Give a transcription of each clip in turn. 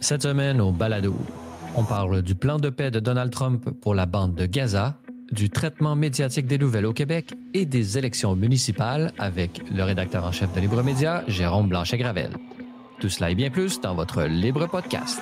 Cette semaine, au Balado, on parle du plan de paix de Donald Trump pour la bande de Gaza, du traitement médiatique des nouvelles au Québec et des élections municipales avec le rédacteur en chef de Libre Média, Jérôme Blanchet-Gravel. Tout cela et bien plus dans votre Libre Podcast.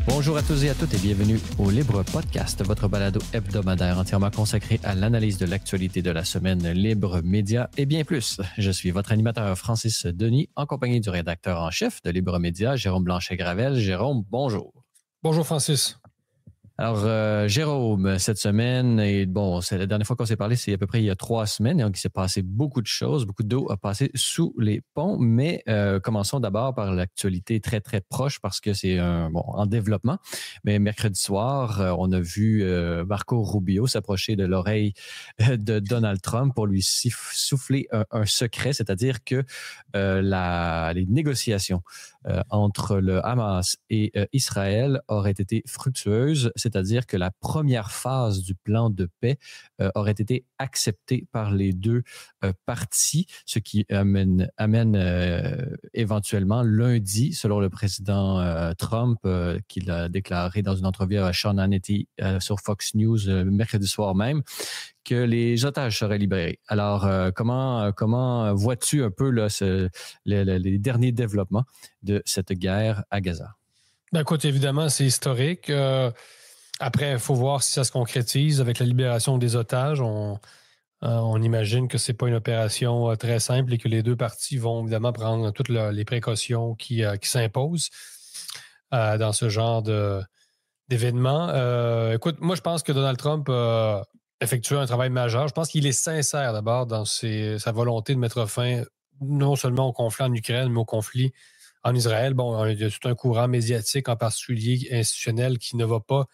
Bonjour à tous et à toutes et bienvenue au Libre Podcast, votre balado hebdomadaire entièrement consacré à l'analyse de l'actualité de la semaine Libre Média et bien plus. Je suis votre animateur Francis Denis en compagnie du rédacteur en chef de Libre Média, Jérôme Blanchet-Gravel. Jérôme, bonjour. Bonjour Francis. Alors, Jérôme, cette semaine, et bon, c'est la dernière fois qu'on s'est parlé, c'est à peu près il y a 3 semaines, donc il s'est passé beaucoup de choses, beaucoup d'eau a passé sous les ponts, mais commençons d'abord par l'actualité très, très proche parce que c'est en développement. Mais mercredi soir, on a vu Marco Rubio s'approcher de l'oreille de Donald Trump pour lui souffler un secret, c'est-à-dire que les négociations entre le Hamas et Israël auraient été fructueuses, c'est-à-dire que la première phase du plan de paix aurait été acceptée par les deux parties, ce qui amène éventuellement lundi, selon le président Trump, qu'il a déclaré dans une entrevue à Sean Hannity sur Fox News mercredi soir même, que les otages seraient libérés. Alors, comment vois-tu un peu là, les derniers développements de cette guerre à Gaza? Ben, écoute, évidemment, c'est historique. Après, il faut voir si ça se concrétise avec la libération des otages. On imagine que ce n'est pas une opération très simple et que les deux parties vont évidemment prendre toutes les précautions qui s'imposent dans ce genre d'événement. Écoute, moi, je pense que Donald Trump effectue un travail majeur. Je pense qu'il est sincère d'abord dans sa volonté de mettre fin non seulement au conflit en Ukraine, mais au conflit en Israël. Bon, il y a tout un courant médiatique, en particulier institutionnel, qui ne va pas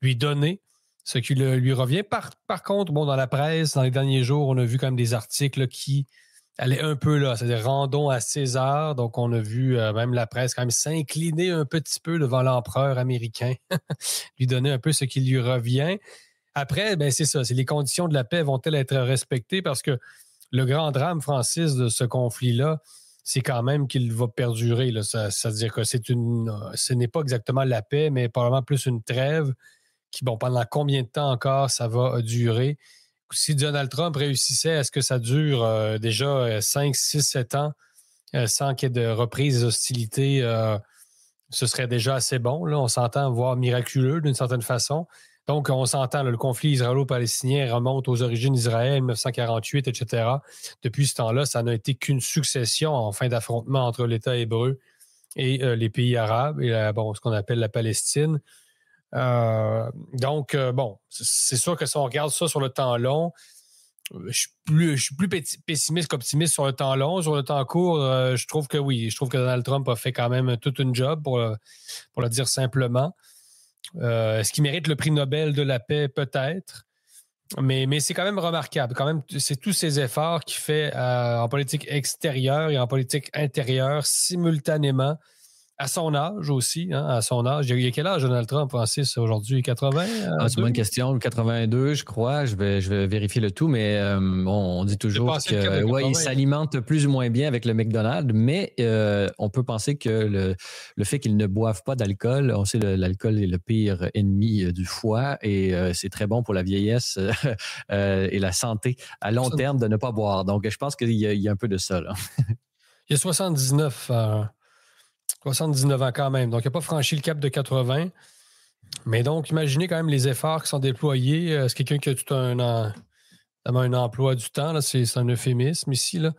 lui donner ce qui lui revient. Par contre, bon, dans la presse, dans les derniers jours, on a vu quand même des articles qui allaient un peu là, c'est-à-dire rendons à César. Donc, on a vu même la presse quand même s'incliner un petit peu devant l'empereur américain, lui donner un peu ce qui lui revient. Après, ben c'est ça, c'est les conditions de la paix vont-elles être respectées? Parce que le grand drame, Francis, de ce conflit-là, c'est quand même qu'il va perdurer. Là. Ça veut dire que ce n'est pas exactement la paix, mais probablement plus une trêve qui, bon, pendant combien de temps encore ça va durer? Si Donald Trump réussissait à ce que ça dure déjà 5, 6, 7 ans sans qu'il y ait de reprise des hostilités, ce serait déjà assez bon. Là. On s'entend, voire miraculeux d'une certaine façon. Donc, on s'entend, là, le conflit israélo-palestinien remonte aux origines d'Israël, 1948, etc. Depuis ce temps-là, ça n'a été qu'une succession en fin d'affrontement entre l'État hébreu et les pays arabes, et ce qu'on appelle la Palestine. Donc, c'est sûr que si on regarde ça sur le temps long, je suis plus pessimiste qu'optimiste sur le temps long. Sur le temps court, je trouve que oui. Je trouve que Donald Trump a fait quand même toute une job, pour le dire simplement. Est-ce qu'il mérite le prix Nobel de la paix? Peut-être. Mais c'est quand même remarquable. Quand même, c'est tous ces efforts qu'il fait en politique extérieure et en politique intérieure simultanément. À son âge aussi, hein, à son âge. Il y a quel âge Donald Trump, Francis, aujourd'hui? 80? C'est une bonne question. 82, je crois. Je vais vérifier le tout, mais on dit toujours qu'il s'alimente plus ou moins bien avec le McDonald's, mais on peut penser que le fait qu'il ne boive pas d'alcool, on sait l'alcool est le pire ennemi du foie et c'est très bon pour la vieillesse et la santé à long terme de ne pas boire. Donc, je pense qu'il y a un peu de ça, là. Il y a 79 ans quand même. Donc, il n'a pas franchi le cap de 80. Mais donc, imaginez quand même les efforts qui sont déployés. C'est quelqu'un qui a tout un emploi du temps. Là. C'est un euphémisme ici. Là.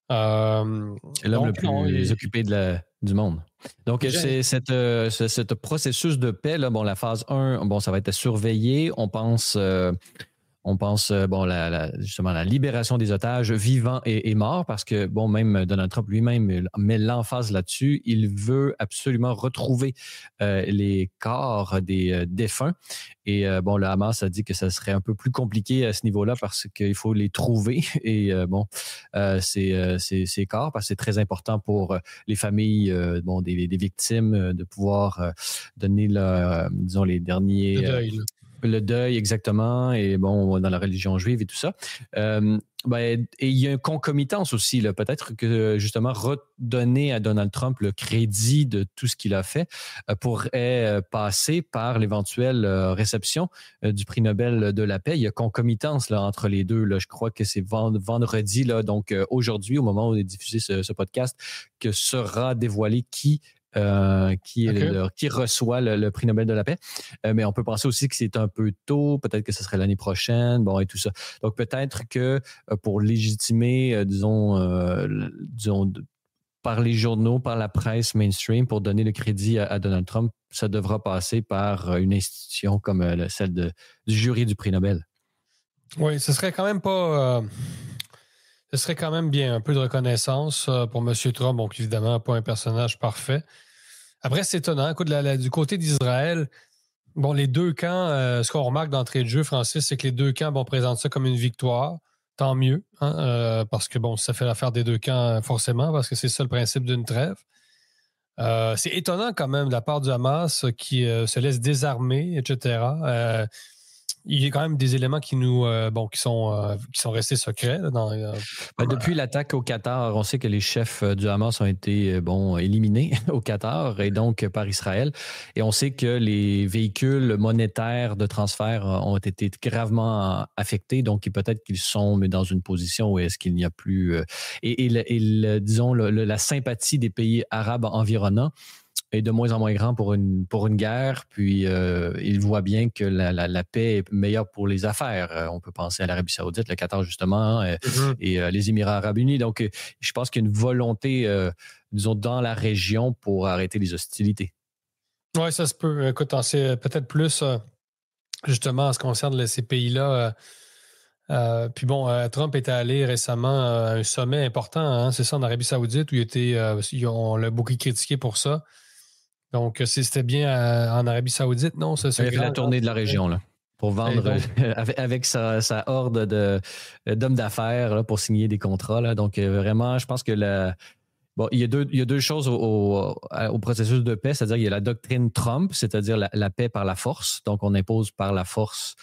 C'est l'homme le plus occupé du monde. Donc, c'est ce processus de paix, là, la phase 1, ça va être surveillé. On pense justement la libération des otages vivants et morts, parce que même Donald Trump lui-même met l'emphase là-dessus. Il veut absolument retrouver les corps des défunts. Et le Hamas a dit que ça serait un peu plus compliqué à ce niveau-là parce qu'il faut les trouver. Et ces corps, parce que c'est très important pour les familles des victimes de pouvoir donner les derniers... Le deuil, exactement, et bon, dans la religion juive et tout ça. Et il y a une concomitance aussi, là, peut-être que justement redonner à Donald Trump le crédit de tout ce qu'il a fait pourrait passer par l'éventuelle réception du prix Nobel de la paix. Il y a concomitance là, entre les deux. Là. Je crois que c'est vendredi, là, donc aujourd'hui, au moment où on est diffusé ce podcast, que sera dévoilé qui reçoit le prix Nobel de la paix. Mais on peut penser aussi que c'est un peu tôt, peut-être que ce serait l'année prochaine, bon, et tout ça. Donc, peut-être que pour légitimer, disons, par les journaux, par la presse mainstream, pour donner le crédit à Donald Trump, ça devra passer par une institution comme celle du jury du prix Nobel. Oui, ce serait quand même pas... ce serait quand même bien un peu de reconnaissance pour M. Trump, donc évidemment, pas un personnage parfait. Après, c'est étonnant. Écoute, du côté d'Israël, bon, les deux camps, ce qu'on remarque d'entrée de jeu, Francis, c'est que les deux camps présentent ça comme une victoire. Tant mieux, hein, parce que bon, ça fait l'affaire des deux camps forcément, parce que c'est ça le principe d'une trêve. C'est étonnant quand même de la part du Hamas qui se laisse désarmer, etc. Il y a quand même des éléments qui sont restés secrets. Depuis l'attaque au Qatar, on sait que les chefs du Hamas ont été éliminés au Qatar et donc par Israël. Et on sait que les véhicules monétaires de transfert ont été gravement affectés. Donc peut-être qu'ils sont dans une position où est-ce qu'il n'y a plus... disons, la sympathie des pays arabes environnants est de moins en moins grand pour une guerre, puis il voit bien que la paix est meilleure pour les affaires. On peut penser à l'Arabie Saoudite, le Qatar justement, et les Émirats Arabes Unis. Donc, je pense qu'il y a une volonté, disons, dans la région pour arrêter les hostilités. Oui, ça se peut. Écoute, c'est peut-être plus, justement, en ce qui concerne ces pays-là. Puis bon, Trump était allé récemment à un sommet important, hein, c'est ça, en Arabie Saoudite, où on l'a beaucoup critiqué pour ça. Donc, c'était bien en Arabie Saoudite, non? Il a fait la tournée de la région, là, pour vendre avec sa horde d'hommes d'affaires là, pour signer des contrats. Là. Donc, vraiment, je pense que il y a deux choses au processus de paix, c'est-à-dire qu'il y a la doctrine Trump, c'est-à-dire la paix par la force. Donc, on impose par la force,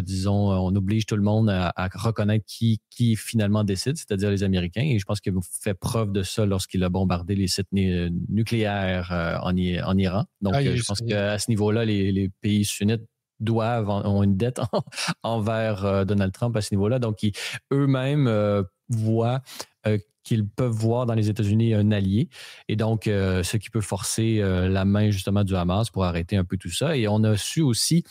disons, on oblige tout le monde à reconnaître qui finalement décide, c'est-à-dire les Américains. Et je pense qu'il fait preuve de ça lorsqu'il a bombardé les sites nucléaires en Iran. Donc, je pense qu'à ce niveau-là, les pays sunnites ont une dette envers Donald Trump à ce niveau-là. Donc, eux-mêmes voient qu'ils peuvent voir dans les États-Unis un allié. Et donc, ce qui peut forcer la main justement du Hamas pour arrêter un peu tout ça. Et on a su aussi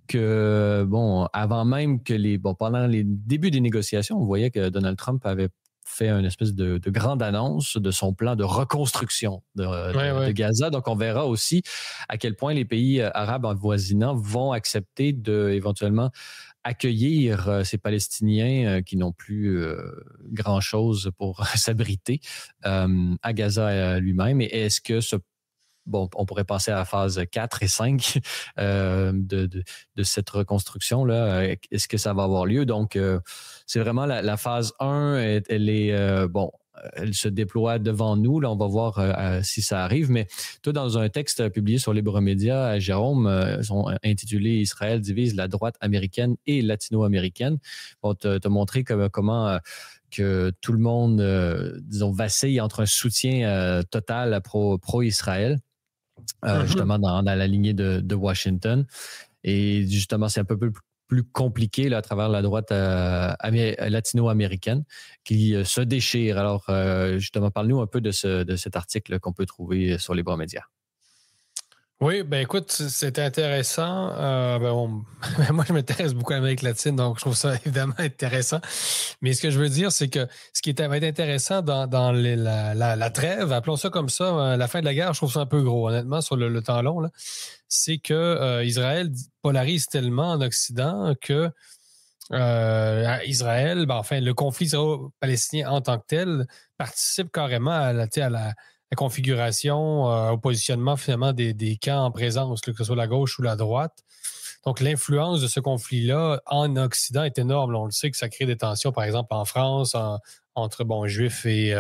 que, avant même que pendant les débuts des négociations, on voyait que Donald Trump avait fait une espèce de grande annonce de son plan de reconstruction de Gaza. Donc, on verra aussi à quel point les pays arabes avoisinants vont accepter éventuellement accueillir ces Palestiniens qui n'ont plus grand-chose pour s'abriter à Gaza lui-même. Et est-ce que on pourrait passer à la phase 4 et 5 de cette reconstruction-là. Est-ce que ça va avoir lieu? Donc, c'est vraiment la phase 1, elle est, elle se déploie devant nous. Là, on va voir si ça arrive. Mais toi, dans un texte publié sur Libre Média, Jérôme, intitulé « Israël divise la droite américaine et latino-américaine », on t'a montré comment que tout le monde, disons, vacille entre un soutien total pro-Israël, justement dans la lignée de Washington. Et justement, c'est un peu plus compliqué là, à travers la droite latino-américaine qui se déchire. Alors, justement, parle-nous un peu de cet article qu'on peut trouver sur Libre Média. Oui, ben écoute, c'est intéressant. Moi, je m'intéresse beaucoup à l'Amérique latine, donc je trouve ça évidemment intéressant. Mais ce que je veux dire, c'est que ce qui va être intéressant dans la trêve, appelons ça comme ça, la fin de la guerre, je trouve ça un peu gros, honnêtement, sur le temps long, là, c'est que Israël polarise tellement en Occident que Israël, le conflit israélo-palestinien en tant que tel participe carrément à la configuration, au positionnement finalement des camps en présence, que ce soit la gauche ou la droite. Donc, l'influence de ce conflit-là en Occident est énorme. Là, on le sait que ça crée des tensions, par exemple, en France, entre Juifs et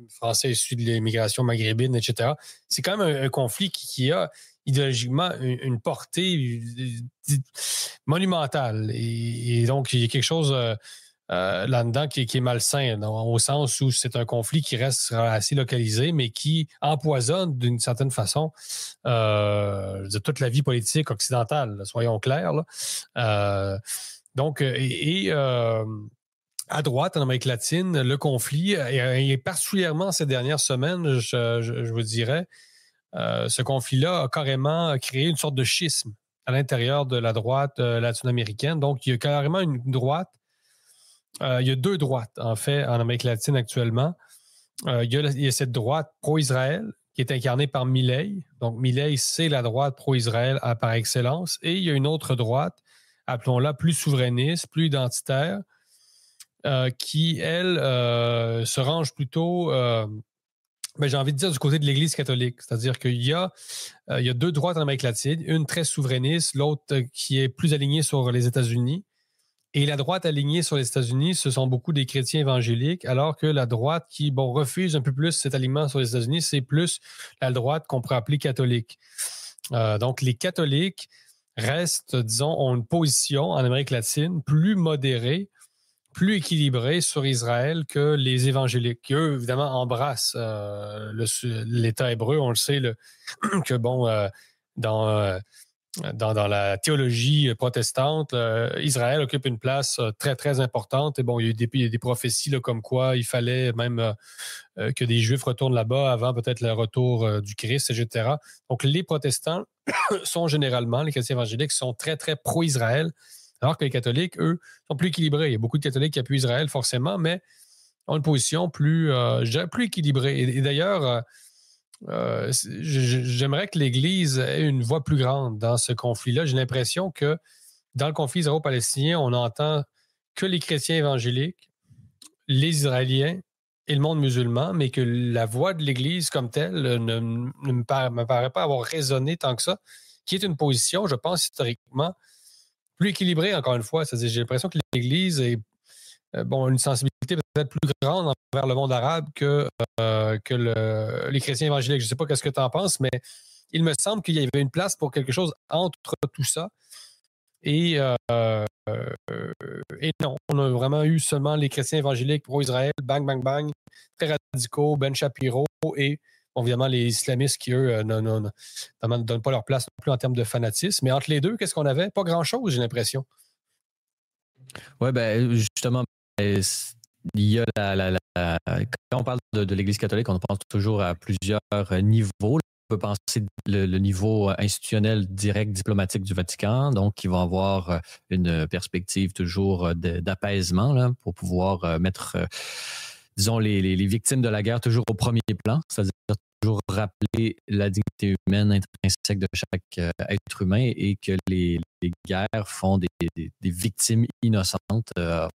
Français issus de l'immigration maghrébine, etc. C'est quand même un conflit qui a idéologiquement une portée monumentale. Et donc, il y a quelque chose là-dedans qui est malsain, au sens où c'est un conflit qui reste assez localisé, mais qui empoisonne d'une certaine façon toute la vie politique occidentale, là, soyons clairs. Là. À droite, en Amérique latine, le conflit, et particulièrement ces dernières semaines, je vous dirais, ce conflit-là a carrément créé une sorte de schisme à l'intérieur de la droite latino-américaine. Donc, il y a carrément une droite. Il y a deux droites, en fait, en Amérique latine actuellement. Il y a cette droite pro-Israël qui est incarnée par Milei. Donc, Milei, c'est la droite pro-Israël par excellence. Et il y a une autre droite, appelons-la plus souverainiste, plus identitaire, qui, elle, se range plutôt, j'ai envie de dire, du côté de l'Église catholique. C'est-à-dire qu'il y a deux droites en Amérique latine, une très souverainiste, l'autre qui est plus alignée sur les États-Unis. Et la droite alignée sur les États-Unis, ce sont beaucoup des chrétiens évangéliques, alors que la droite qui refuse un peu plus cet alignement sur les États-Unis, c'est plus la droite qu'on pourrait appeler catholique. Donc, les catholiques restent, disons, ont une position en Amérique latine plus modérée, plus équilibrée sur Israël que les évangéliques, qui, eux, évidemment, embrassent l'État hébreu. On le sait, que, dans la théologie protestante, Israël occupe une place très, très importante. Et il y a des prophéties là, comme quoi il fallait même que des Juifs retournent là-bas avant peut-être le retour du Christ, etc. Donc, les protestants sont généralement, les chrétiens évangéliques, sont très, très pro-Israël, alors que les catholiques, eux, sont plus équilibrés. Il y a beaucoup de catholiques qui appuient Israël, forcément, mais ont une position plus équilibrée. Et d'ailleurs, j'aimerais que l'Église ait une voix plus grande dans ce conflit-là. J'ai l'impression que dans le conflit israélo-palestinien, on n'entend que les chrétiens évangéliques, les Israéliens et le monde musulman, mais que la voix de l'Église comme telle ne me paraît pas avoir résonné tant que ça, qui est une position, je pense, historiquement plus équilibrée, encore une fois. C'est-à-dire, j'ai l'impression que l'Église est une sensibilité peut-être plus grande envers le monde arabe que les chrétiens évangéliques. Je ne sais pas ce que tu en penses, mais il me semble qu'il y avait une place pour quelque chose entre tout ça. Et non, on a vraiment eu seulement les chrétiens évangéliques pro-Israël, bang, bang, bang, très radicaux, Ben Shapiro et évidemment les islamistes qui, eux, ne donnent pas leur place non plus en termes de fanatisme. Mais entre les deux, qu'est-ce qu'on avait? Pas grand-chose, j'ai l'impression. Oui, justement, il y a quand on parle de l'Église catholique, on pense toujours à plusieurs niveaux. On peut penser le niveau institutionnel direct diplomatique du Vatican, donc qui va avoir une perspective toujours d'apaisement là, pour pouvoir mettre, disons, les victimes de la guerre toujours au premier plan, c'est-à-dire toujours rappeler la dignité humaine intrinsèque de chaque être humain et que les guerres font des victimes innocentes à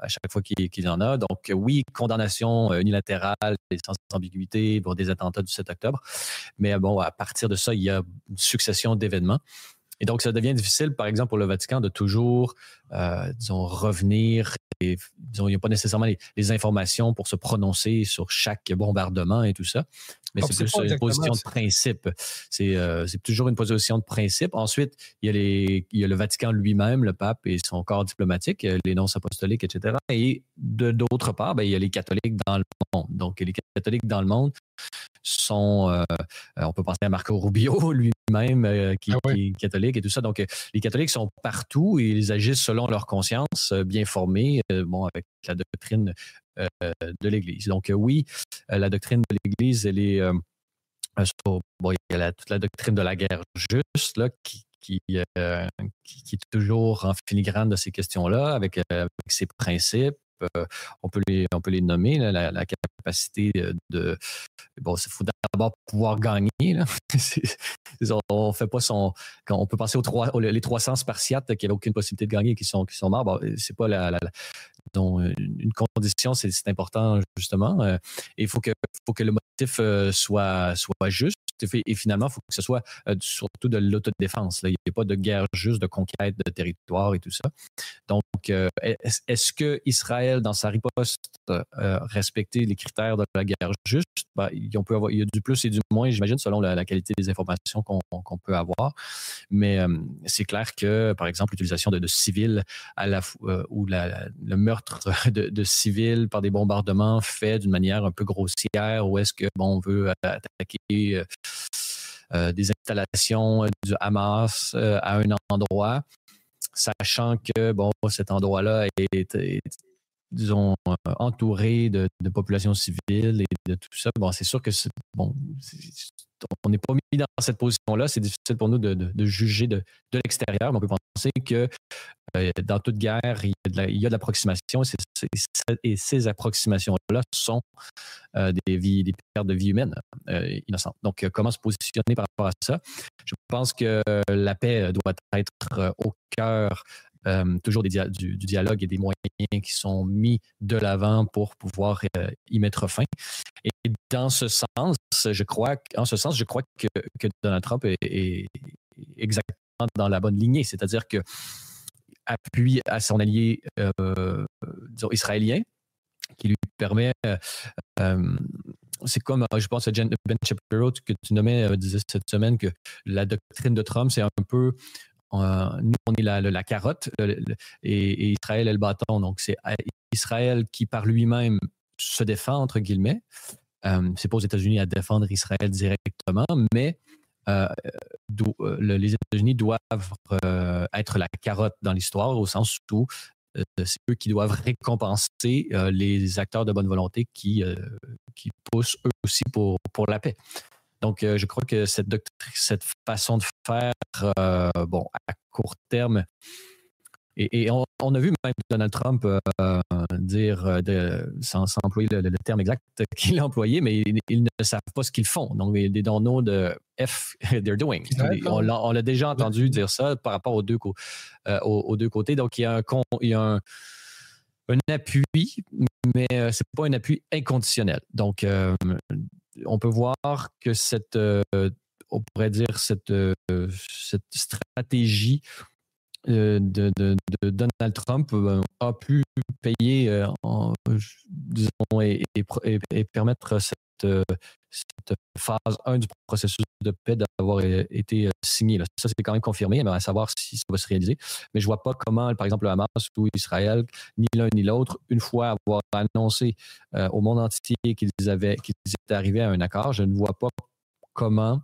chaque fois qu'il y en a. Donc oui, condamnation unilatérale et sans ambiguïté pour des attentats du 7 octobre. Mais à partir de ça, il y a une succession d'événements. Et donc, ça devient difficile, par exemple, pour le Vatican de toujours, revenir. Et, il n'y a pas nécessairement les informations pour se prononcer sur chaque bombardement et tout ça. Mais c'est plus une position de principe. C'est toujours une position de principe. Ensuite, il y a le Vatican lui-même, le pape et son corps diplomatique, les nonces apostoliques, etc. Et d'autre part, il y a les catholiques dans le monde. Donc, les catholiques dans le monde sont, on peut penser à Marco Rubio lui-même, qui est catholique et tout ça. Donc, les catholiques sont partout et ils agissent selon leur conscience, bien formés, avec la doctrine de l'Église. Donc, oui, la doctrine de l'Église, elle est il y a toute la doctrine de la guerre juste, là, qui est toujours en filigrane de ces questions-là, avec ses principes. On peut les nommer, là, la capacité de... il faut d'abord pouvoir gagner. Là. On fait pas quand on peut penser les 300 Spartiates qui n'avaient aucune possibilité de gagner et qui sont morts. C'est pas une condition, c'est important, justement. Et il faut que le motif soit juste. Et finalement, il faut que ce soit surtout de l'autodéfense. Là. Il n'y a pas de guerre juste, de conquête de territoire et tout ça. Donc, est-ce que Israël, dans sa riposte, respectait les critères de la guerre juste? Ben, il y a du plus et du moins, j'imagine, selon la qualité des informations qu'on peut avoir. Mais c'est clair que, par exemple, l'utilisation de civils ou le meurtre de civils par des bombardements fait d'une manière un peu grossière, ou est-ce que on veut attaquer des installations du Hamas à un endroit, sachant que cet endroit-là est disons, entouré de populations civiles et de tout ça. Bon, c'est sûr que on n'est pas mis dans cette position-là. C'est difficile pour nous de juger de l'extérieur, mais on peut penser que dans toute guerre, il y a de l'approximation et ces approximations-là sont des pertes de vie humaines innocentes. Donc, comment se positionner par rapport à ça? Je pense que la paix doit être au cœur toujours du dialogue et des moyens qui sont mis de l'avant pour pouvoir y mettre fin. Et dans ce sens, je crois que Donald Trump est exactement dans la bonne lignée, c'est-à-dire que appuie à son allié disons, israélien, qui lui permet c'est comme, je pense, Ben Shapiro que tu nommais disait cette semaine que la doctrine de Trump, c'est un peu nous, on est la carotte et Israël est le bâton. Donc, c'est Israël qui, par lui-même, se défend, entre guillemets. C'est pas aux États-Unis à défendre Israël directement, mais les États-Unis doivent être la carotte dans l'histoire, au sens où c'est eux qui doivent récompenser les acteurs de bonne volonté qui poussent eux aussi pour la paix. Donc, je crois que cette façon de faire, à court terme, et on a vu même Donald Trump dire, sans employer le terme exact qu'il a employé, mais ils ne savent pas ce qu'ils font. Donc, des don't de F, they're doing. On l'a déjà entendu dire ça par rapport aux deux côtés. Donc, il y a un appui, mais ce n'est pas un appui inconditionnel. Donc, on peut voir que on pourrait dire cette stratégie de Donald Trump a pu payer, disons, et permettre cette phase 1 du processus de paix d'avoir été signée. Là. Ça, c'est quand même confirmé, mais à savoir si ça va se réaliser. Mais je ne vois pas comment, par exemple, le Hamas ou Israël, ni l'un ni l'autre, une fois avoir annoncé au monde entier qu'ils étaient arrivés à un accord, je ne vois pas comment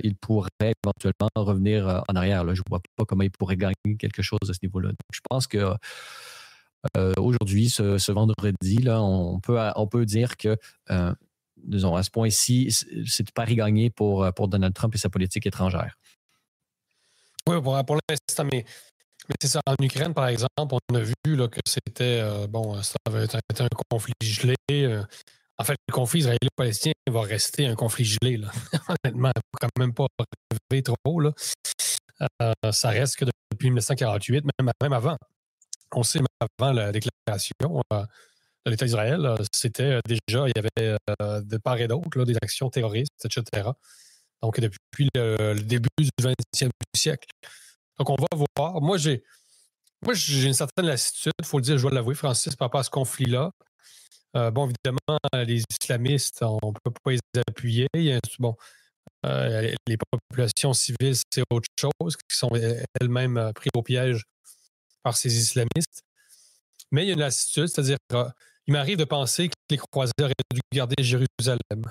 il pourrait éventuellement revenir en arrière. Là. Je ne vois pas comment il pourrait gagner quelque chose à ce niveau-là. Donc, je pense que aujourd'hui, ce vendredi, là, on peut dire que disons, à ce point-ci, c'est pari gagné pour Donald Trump et sa politique étrangère. Oui, pour l'instant, mais c'est ça. En Ukraine, par exemple, on a vu là, que c'était ça avait été un conflit gelé. En fait, le conflit israélo-palestinien va rester un conflit gelé. Là. Honnêtement, il ne faut quand même pas rêver trop. Là. Ça reste que depuis 1948, même avant. On sait, même avant la déclaration de l'État d'Israël, c'était déjà, il y avait de part et d'autre là, des actions terroristes, etc. Donc, depuis le début du 20e siècle. Donc, on va voir. Moi, j'ai une certaine lassitude, il faut le dire, je dois l'avouer, Francis, par rapport à ce conflit-là. Évidemment, les islamistes, on ne peut pas les appuyer. Les populations civiles, c'est autre chose, qui sont elles-mêmes prises au piège par ces islamistes. Mais il y a une lassitude, c'est-à-dire il m'arrive de penser que les croisés auraient dû garder Jérusalem.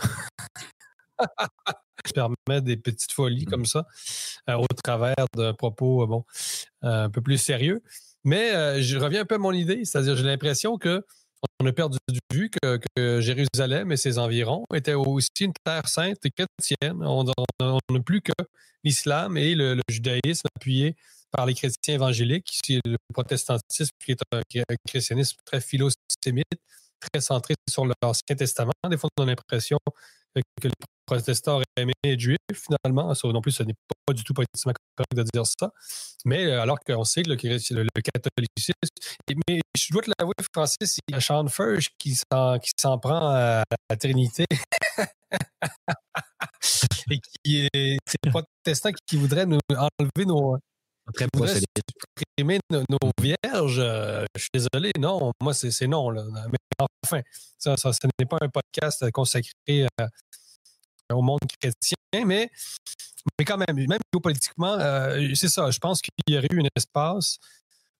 Je permets des petites folies comme ça, au travers d'un propos un peu plus sérieux. Mais je reviens un peu à mon idée, c'est-à-dire j'ai l'impression qu'on a perdu de vue que Jérusalem et ses environs étaient aussi une terre sainte et chrétienne. On n'a plus que l'islam et le judaïsme appuyé par les chrétiens évangéliques, le protestantisme qui est un christianisme très philo-sémite, très centré sur l'Ancien Testament. Des fois, on a l'impression que les protestants auraient aimé être juifs, finalement. Ça, non plus, ce n'est pas du tout politiquement correct de dire ça. Mais alors qu'on sait que le catholicisme... Mais je dois te l'avouer, Francis, il y a Sean Furge qui s'en prend à la Trinité. Et c'est les protestants qui voudraient nous enlever nos... Très qui voudrait procédé. supprimer nos vierges, je suis désolé, non, moi, c'est non. Là. Mais enfin, ce n'est pas un podcast consacré au monde chrétien, mais quand même géopolitiquement, c'est ça. Je pense qu'il y aurait eu un espace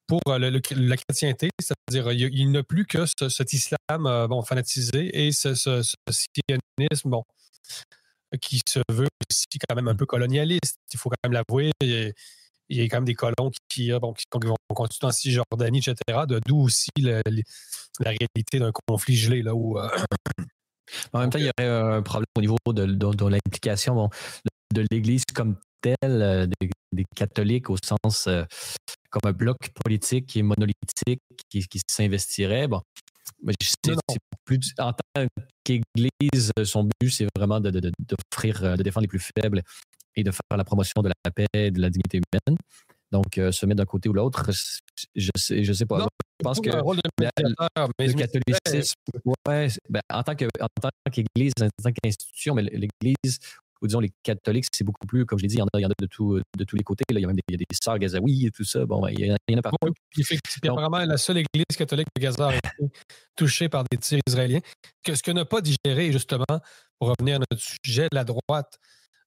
pour la chrétienté, c'est-à-dire il n'a plus que cet islam fanatisé et ce sionisme qui se veut aussi quand même un peu colonialiste. Il faut quand même l'avouer. Il y a quand même des colons qui vont continuer en Cisjordanie, etc. D'où aussi la réalité d'un conflit gelé là où. En même temps, il y aurait un problème au niveau de l'implication de l'Église comme telle, des catholiques au sens comme un bloc politique qui est monolithique, qui s'investirait. Bon, c'est plus en tant qu'Église, son but, c'est vraiment d'offrir, de défendre les plus faibles et de faire la promotion de la paix et de la dignité humaine. Donc, se mettre d'un côté ou l'autre, je sais pas. Non, je pense que le catholicisme, en tant qu'Église, en tant qu'institution, mais l'Église, ou disons les catholiques, c'est beaucoup plus, comme je l'ai dit, il y en a de tous les côtés. Là. Il y a même des sœurs Gazaouis et tout ça. Bon, il y en a partout. Oui, puis apparemment, la seule Église catholique de Gaza a été touchée par des tirs israéliens. Ce que n'a pas digéré, justement, pour revenir à notre sujet, la droite,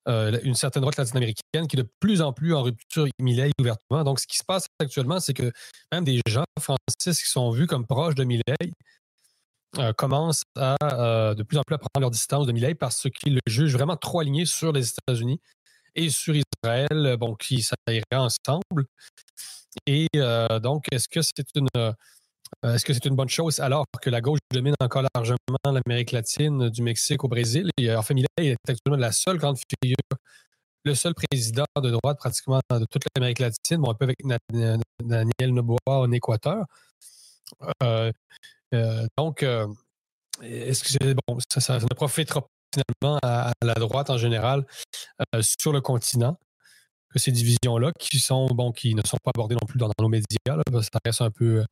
une certaine droite latino-américaine qui est de plus en plus en rupture Milei ouvertement. Donc, ce qui se passe actuellement, c'est que même des gens, Francis, qui sont vus comme proches de Milei, commencent à de plus en plus à prendre leur distance de Milei parce qu'ils le jugent vraiment trop aligné sur les États-Unis et sur Israël, qui ça irait ensemble. Et donc, est-ce que c'est une bonne chose alors que la gauche domine encore largement l'Amérique latine, du Mexique au Brésil? Et en fait, Milei est actuellement la seule grande figure, le seul président de droite pratiquement de toute l'Amérique latine, un peu avec Daniel Noboa en Équateur. Donc, est-ce que ça ne profitera pas finalement à la droite en général sur le continent? Que ces divisions-là qui ne sont pas abordées non plus dans nos médias, là, ça reste un peu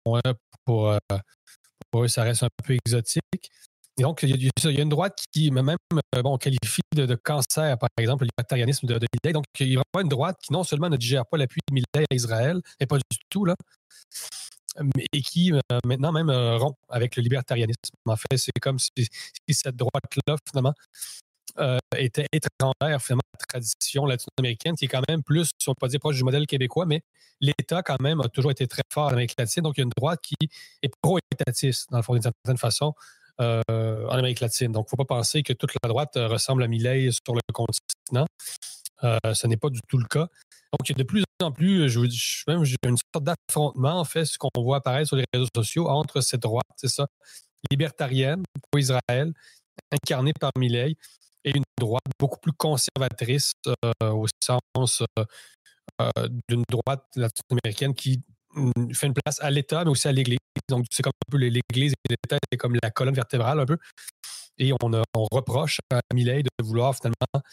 pour eux, ça reste un peu exotique. Et donc, il y a une droite qui même qualifie de cancer, par exemple, le libertarianisme de Milei. Donc, il y a vraiment une droite qui non seulement ne digère pas l'appui de Milei à Israël, et pas du tout, là, et qui maintenant même rompt avec le libertarianisme. En fait, c'est comme si cette droite-là, finalement, était étrangère, finalement, à la tradition latino-américaine, qui est quand même plus, si on peut dire, proche du modèle québécois, mais l'État, quand même, a toujours été très fort en Amérique latine. Donc, il y a une droite qui est pro-étatiste, dans le fond, d'une certaine façon, en Amérique latine. Donc, il ne faut pas penser que toute la droite ressemble à Milei sur le continent. Ce n'est pas du tout le cas. Donc, il y a de plus en plus, j'ai une sorte d'affrontement, en fait, ce qu'on voit apparaître sur les réseaux sociaux entre cette droite, c'est ça, libertarienne, pro-Israël, incarnée par Milei, et une droite beaucoup plus conservatrice au sens d'une droite latino-américaine qui fait une place à l'État, mais aussi à l'Église. Donc, c'est comme un peu l'Église et l'État, c'est comme la colonne vertébrale un peu. Et on reproche à Milei de vouloir finalement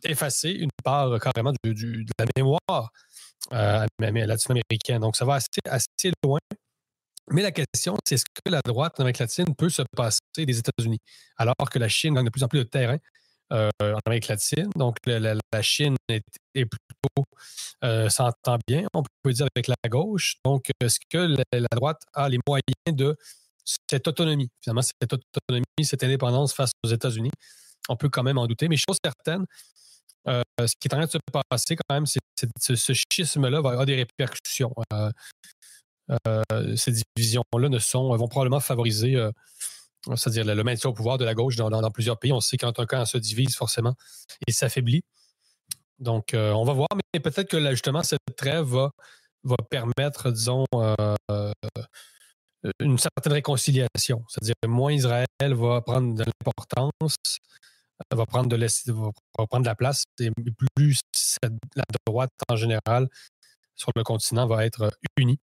effacer une part carrément de la mémoire latino-américaine. Donc, ça va assez loin. Mais la question, c'est est-ce que la droite en Amérique latine peut se passer des États-Unis, alors que la Chine gagne de plus en plus de terrain en Amérique latine. Donc, la Chine est plutôt s'entend bien, on peut dire, avec la gauche. Donc, est-ce que la droite a les moyens de cette autonomie, finalement, cette autonomie, cette indépendance face aux États-Unis? On peut quand même en douter, mais chose certaine, ce qui est en train de se passer quand même, c'est ce schisme-là va avoir des répercussions. Ces divisions-là vont probablement favoriser c'est-à-dire le maintien au pouvoir de la gauche dans plusieurs pays. On sait quand un camp se divise, forcément, et s'affaiblit. Donc, on va voir, mais peut-être que justement, cette trêve va permettre, disons, une certaine réconciliation. C'est-à-dire que moins Israël va prendre de l'importance, va prendre de la place, et plus la droite en général sur le continent va être unie.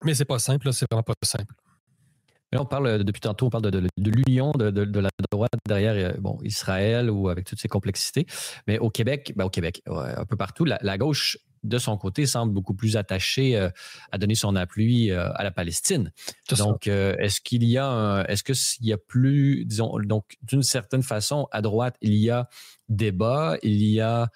Mais c'est pas simple, là, c'est vraiment pas simple. Là, on parle, depuis tantôt, on parle de l'union de la droite derrière Israël ou avec toutes ses complexités. Mais au Québec, un peu partout, la gauche, de son côté, semble beaucoup plus attachée à donner son appui à la Palestine. Donc, est-ce qu'il y a plus, disons, donc d'une certaine façon, à droite, il y a débat, il y a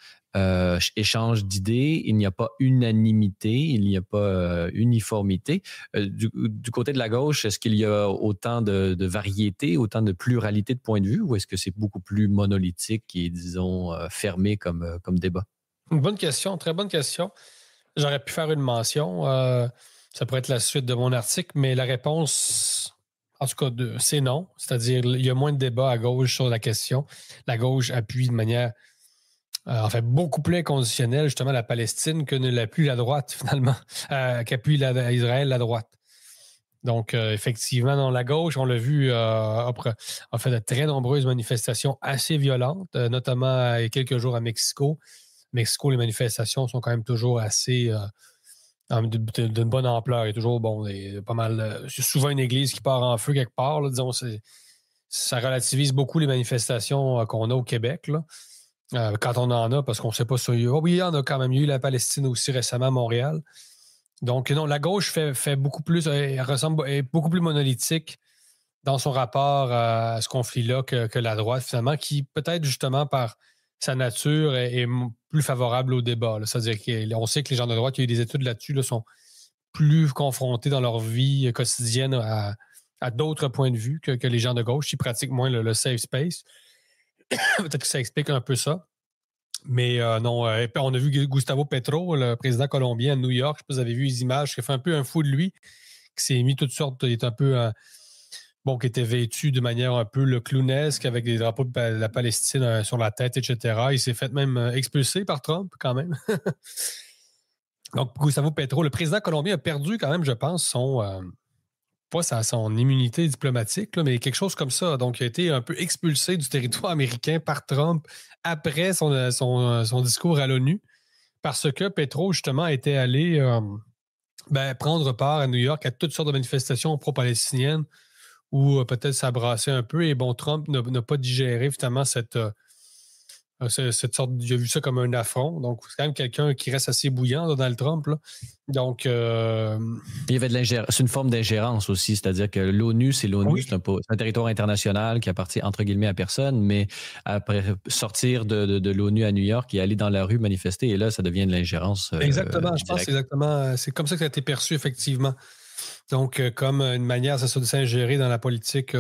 échange d'idées, il n'y a pas unanimité, il n'y a pas uniformité. Du côté de la gauche, est-ce qu'il y a autant de variété, autant de pluralité de points de vue, ou est-ce que c'est beaucoup plus monolithique et, disons, fermé comme débat? Une bonne question, très bonne question. J'aurais pu faire une mention. Ça pourrait être la suite de mon article, mais la réponse, en tout cas, c'est non. C'est-à-dire, il y a moins de débat à gauche sur la question. La gauche appuie de manière, beaucoup plus inconditionnelle, justement, la Palestine que ne l'appuie la droite, finalement, qu'appuie Israël, la droite. Donc, effectivement, dans la gauche, on l'a vu, a fait de très nombreuses manifestations assez violentes, notamment il y a quelques jours à Mexico. Mexico, les manifestations sont quand même toujours assez d'une bonne ampleur. Il y a toujours pas mal. C'est souvent une église qui part en feu quelque part. Là, disons, ça relativise beaucoup les manifestations qu'on a au Québec. Là, quand on en a, parce qu'on ne sait pas si oui, il y en a quand même eu la Palestine aussi récemment à Montréal. Donc, non, la gauche fait beaucoup plus, est beaucoup plus monolithique dans son rapport à ce conflit-là que la droite, finalement, qui peut-être justement par sa nature est plus favorable au débat. Là. C'est-à-dire qu'on sait que les gens de droite, il y a eu des études là-dessus, là, sont plus confrontés dans leur vie quotidienne à d'autres points de vue que les gens de gauche qui pratiquent moins le safe space. Peut-être que ça explique un peu ça. Mais non, on a vu Gustavo Petro, le président colombien à New York, je ne sais pas si vous avez vu les images, qui a fait un peu un fou de lui, qui s'est mis toutes sortes, il est un peu... qui était vêtu de manière un peu le clownesque avec des drapeaux de la Palestine sur la tête, etc. Il s'est fait même expulser par Trump, quand même. Donc, Gustavo Petro, le président colombien, a perdu quand même, je pense, son immunité diplomatique, là, mais quelque chose comme ça. Donc, il a été un peu expulsé du territoire américain par Trump après son discours à l'ONU, parce que Petro, justement, était allé prendre part à New York à toutes sortes de manifestations pro-palestiniennes, ou peut-être s'abrasser un peu. Et Trump n'a pas digéré finalement cette sorte. Il a vu ça comme un affront. Donc, c'est quand même quelqu'un qui reste assez bouillant, Donald Trump. Là. Donc. Il y avait de l'ingérence. C'est une forme d'ingérence aussi. C'est-à-dire que l'ONU, c'est l'ONU. Oui. C'est un territoire international qui appartient entre guillemets à personne. Mais après sortir de l'ONU à New York et aller dans la rue manifester, et là, ça devient de l'ingérence. Exactement. Je directe. pense exactement. C'est comme ça que ça a été perçu, effectivement. Donc, comme une manière, de s'ingérer dans la politique,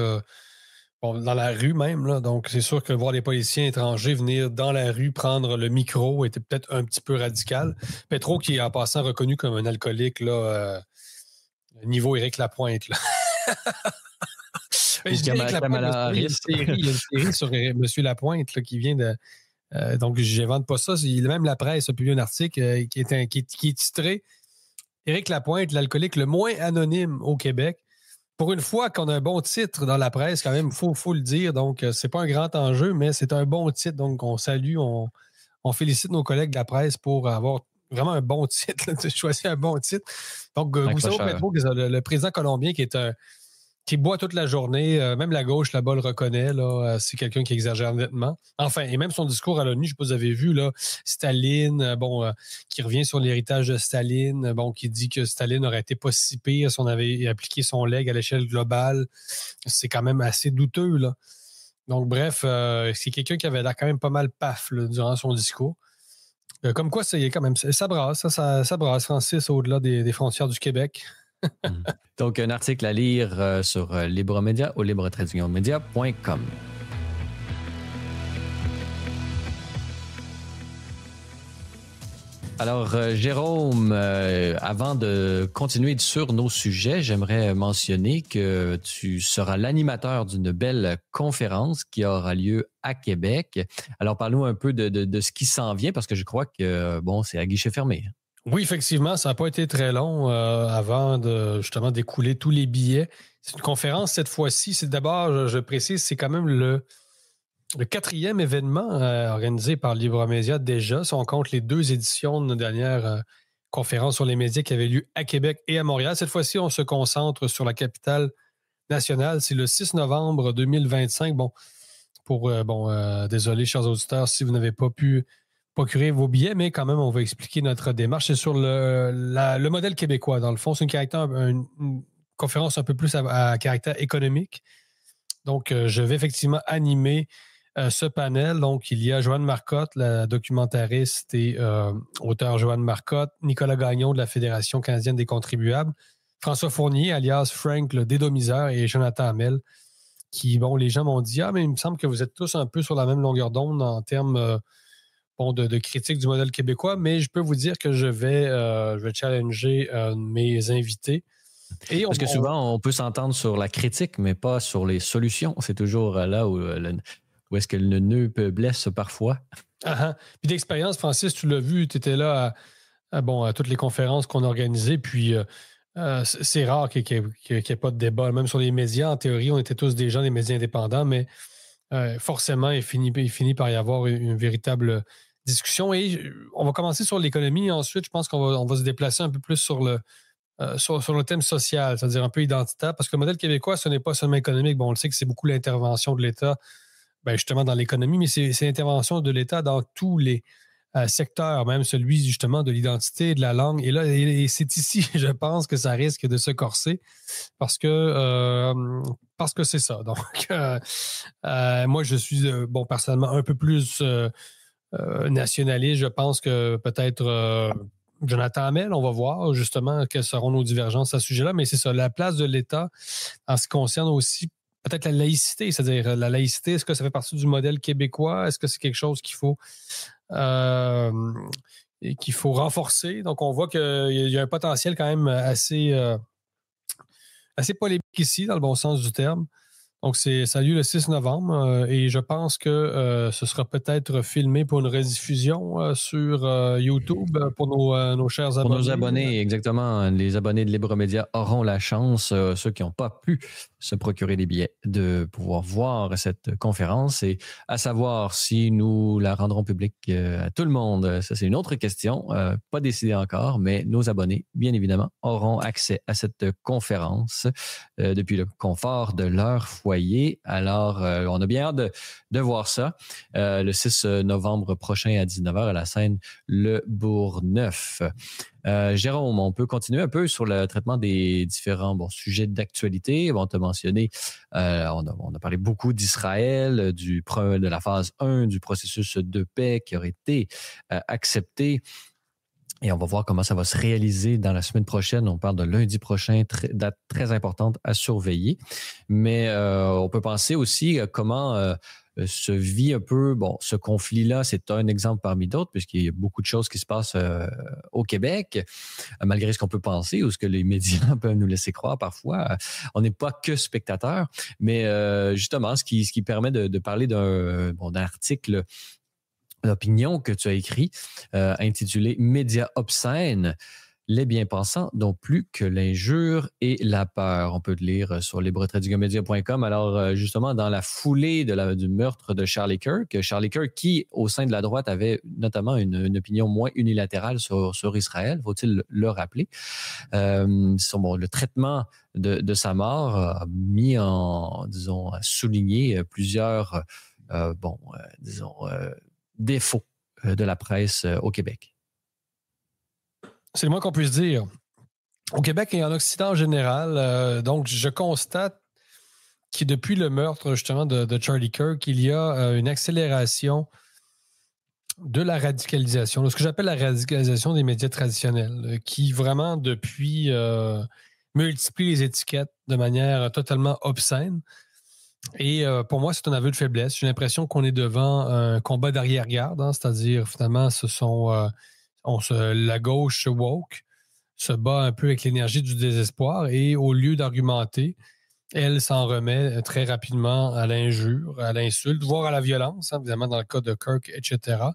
dans la rue même. Là. Donc, c'est sûr que voir les policiers étrangers venir dans la rue prendre le micro était peut-être un petit peu radical. Petro, qui est en passant reconnu comme un alcoolique, là, niveau Éric Lapointe. Là. Il y a une série sur M. Lapointe là, qui vient de... donc, je n'invente pas ça. Même la presse a publié un article qui est titré « Éric Lapointe, l'alcoolique le moins anonyme au Québec ». Pour une fois qu'on a un bon titre dans la presse, quand même, il faut le dire. Donc, c'est pas un grand enjeu, mais c'est un bon titre. Donc, on salue, on félicite nos collègues de la presse pour avoir vraiment un bon titre. Tu as choisi un bon titre. Donc, Gustavo Petro, le président colombien qui boit toute la journée, même la gauche là-bas le reconnaît, là, c'est quelqu'un qui exagère nettement. Enfin, et même son discours à l'ONU, je ne sais pas si vous avez vu, là, Staline, qui revient sur l'héritage de Staline, qui dit que Staline n'aurait été pas si pire si on avait appliqué son legs à l'échelle globale. C'est quand même assez douteux, là. Donc, bref, c'est quelqu'un qui avait l'air quand même pas mal paf là, durant son discours. Comme quoi, ça brasse, Francis, au-delà des frontières du Québec. Donc, un article à lire sur Libremédia au libre-media.com. Alors, Jérôme, avant de continuer sur nos sujets, j'aimerais mentionner que tu seras l'animateur d'une belle conférence qui aura lieu à Québec. Alors, parle-nous un peu de ce qui s'en vient, parce que je crois que, c'est à guichet fermé. Oui, effectivement, ça n'a pas été très long avant de justement d'écouler tous les billets. C'est une conférence cette fois-ci. C'est d'abord, je précise, c'est quand même le 4e événement organisé par Libremédia déjà. Si on compte les 2 éditions de nos dernières conférences sur les médias qui avaient lieu à Québec et à Montréal. Cette fois-ci, on se concentre sur la capitale nationale. C'est le 6 novembre 2025. Désolé, chers auditeurs, si vous n'avez pas pu procurer vos billets, mais quand même, on va expliquer notre démarche. C'est sur le modèle québécois. Dans le fond, c'est une conférence un peu plus à caractère économique. Donc, je vais effectivement animer ce panel. Donc, il y a Joanne Marcotte, la documentariste et auteur Joanne Marcotte, Nicolas Gagnon de la Fédération canadienne des contribuables, François Fournier, alias Frank, le dédomiseur, et Jonathan Hamel, qui, bon, les gens m'ont dit « Ah, mais il me semble que vous êtes tous un peu sur la même longueur d'onde en termes de critique du modèle québécois, mais je peux vous dire que je vais challenger mes invités. » Parce que souvent, on peut s'entendre sur la critique, mais pas sur les solutions. C'est toujours là où est-ce que le nœud peut blesse parfois. Puis d'expérience, Francis, tu l'as vu, tu étais là à toutes les conférences qu'on a organisées, puis c'est rare qu'il n'y ait pas de débat. Même sur les médias, en théorie, on était tous des gens des médias indépendants, mais forcément, il finit par y avoir une véritable discussion. Et on va commencer sur l'économie. Ensuite, je pense qu'on va se déplacer un peu plus sur le thème social, c'est-à-dire un peu identitaire, parce que le modèle québécois, ce n'est pas seulement économique. Bon, on le sait que c'est beaucoup l'intervention de l'État, justement dans l'économie, mais c'est l'intervention de l'État dans tous les secteurs, même celui justement de l'identité, de la langue. Et là, c'est ici, je pense que ça risque de se corser parce que c'est ça. Donc, moi, je suis, personnellement, un peu plus nationaliste. Je pense que peut-être Jonathan Hamel, on va voir justement quelles seront nos divergences à ce sujet-là, mais c'est ça, la place de l'État en ce qui concerne aussi peut-être la laïcité, c'est-à-dire la laïcité, est-ce que ça fait partie du modèle québécois? Est-ce que c'est quelque chose qu'il faut renforcer? Donc, on voit qu'il y a un potentiel quand même assez polémique ici, dans le bon sens du terme. Donc, ça a lieu le 6 novembre et je pense que ce sera peut-être filmé pour une rediffusion sur YouTube pour nos chers abonnés. Pour nos abonnés, exactement. Les abonnés de Libre Média auront la chance, ceux qui n'ont pas pu se procurer des billets, de pouvoir voir cette conférence et à savoir si nous la rendrons publique à tout le monde. Ça, c'est une autre question, pas décidée encore, mais nos abonnés, bien évidemment, auront accès à cette conférence depuis le confort de leur foyer. Alors, on a bien hâte de voir ça. Le 6 novembre prochain à 19h à la scène Le Bourgneuf. Jérôme, on peut continuer un peu sur le traitement des différents sujets d'actualité. On t'a mentionné, on a parlé beaucoup d'Israël, de la phase 1 du processus de paix qui aurait été accepté. Et on va voir comment ça va se réaliser dans la semaine prochaine. On parle de lundi prochain, date très importante à surveiller. Mais on peut penser aussi comment se vit un peu, ce conflit-là, c'est un exemple parmi d'autres, puisqu'il y a beaucoup de choses qui se passent au Québec, malgré ce qu'on peut penser ou ce que les médias peuvent nous laisser croire parfois. On n'est pas que spectateurs, mais justement, ce qui permet de parler d'un article d'opinion que tu as écrit, intitulé « Médias obscènes ». Les bien-pensants n'ont plus que l'injure et la peur. On peut le lire sur libre-media.com. Alors, justement, dans la foulée du meurtre de Charlie Kirk qui, au sein de la droite, avait notamment une opinion moins unilatérale sur Israël, faut-il le rappeler. Le traitement de sa mort a mis a souligné plusieurs, défauts de la presse au Québec. C'est le moins qu'on puisse dire. Au Québec et en Occident en général, donc je constate que depuis le meurtre justement de Charlie Kirk, il y a une accélération de la radicalisation, ce que j'appelle la radicalisation des médias traditionnels, qui vraiment depuis multiplie les étiquettes de manière totalement obscène. Et pour moi, c'est un aveu de faiblesse. J'ai l'impression qu'on est devant un combat d'arrière-garde, c'est-à-dire finalement, ce sont la gauche woke se bat un peu avec l'énergie du désespoir et au lieu d'argumenter, elle s'en remet très rapidement à l'injure, à l'insulte, voire à la violence, évidemment dans le cas de Kirk, etc.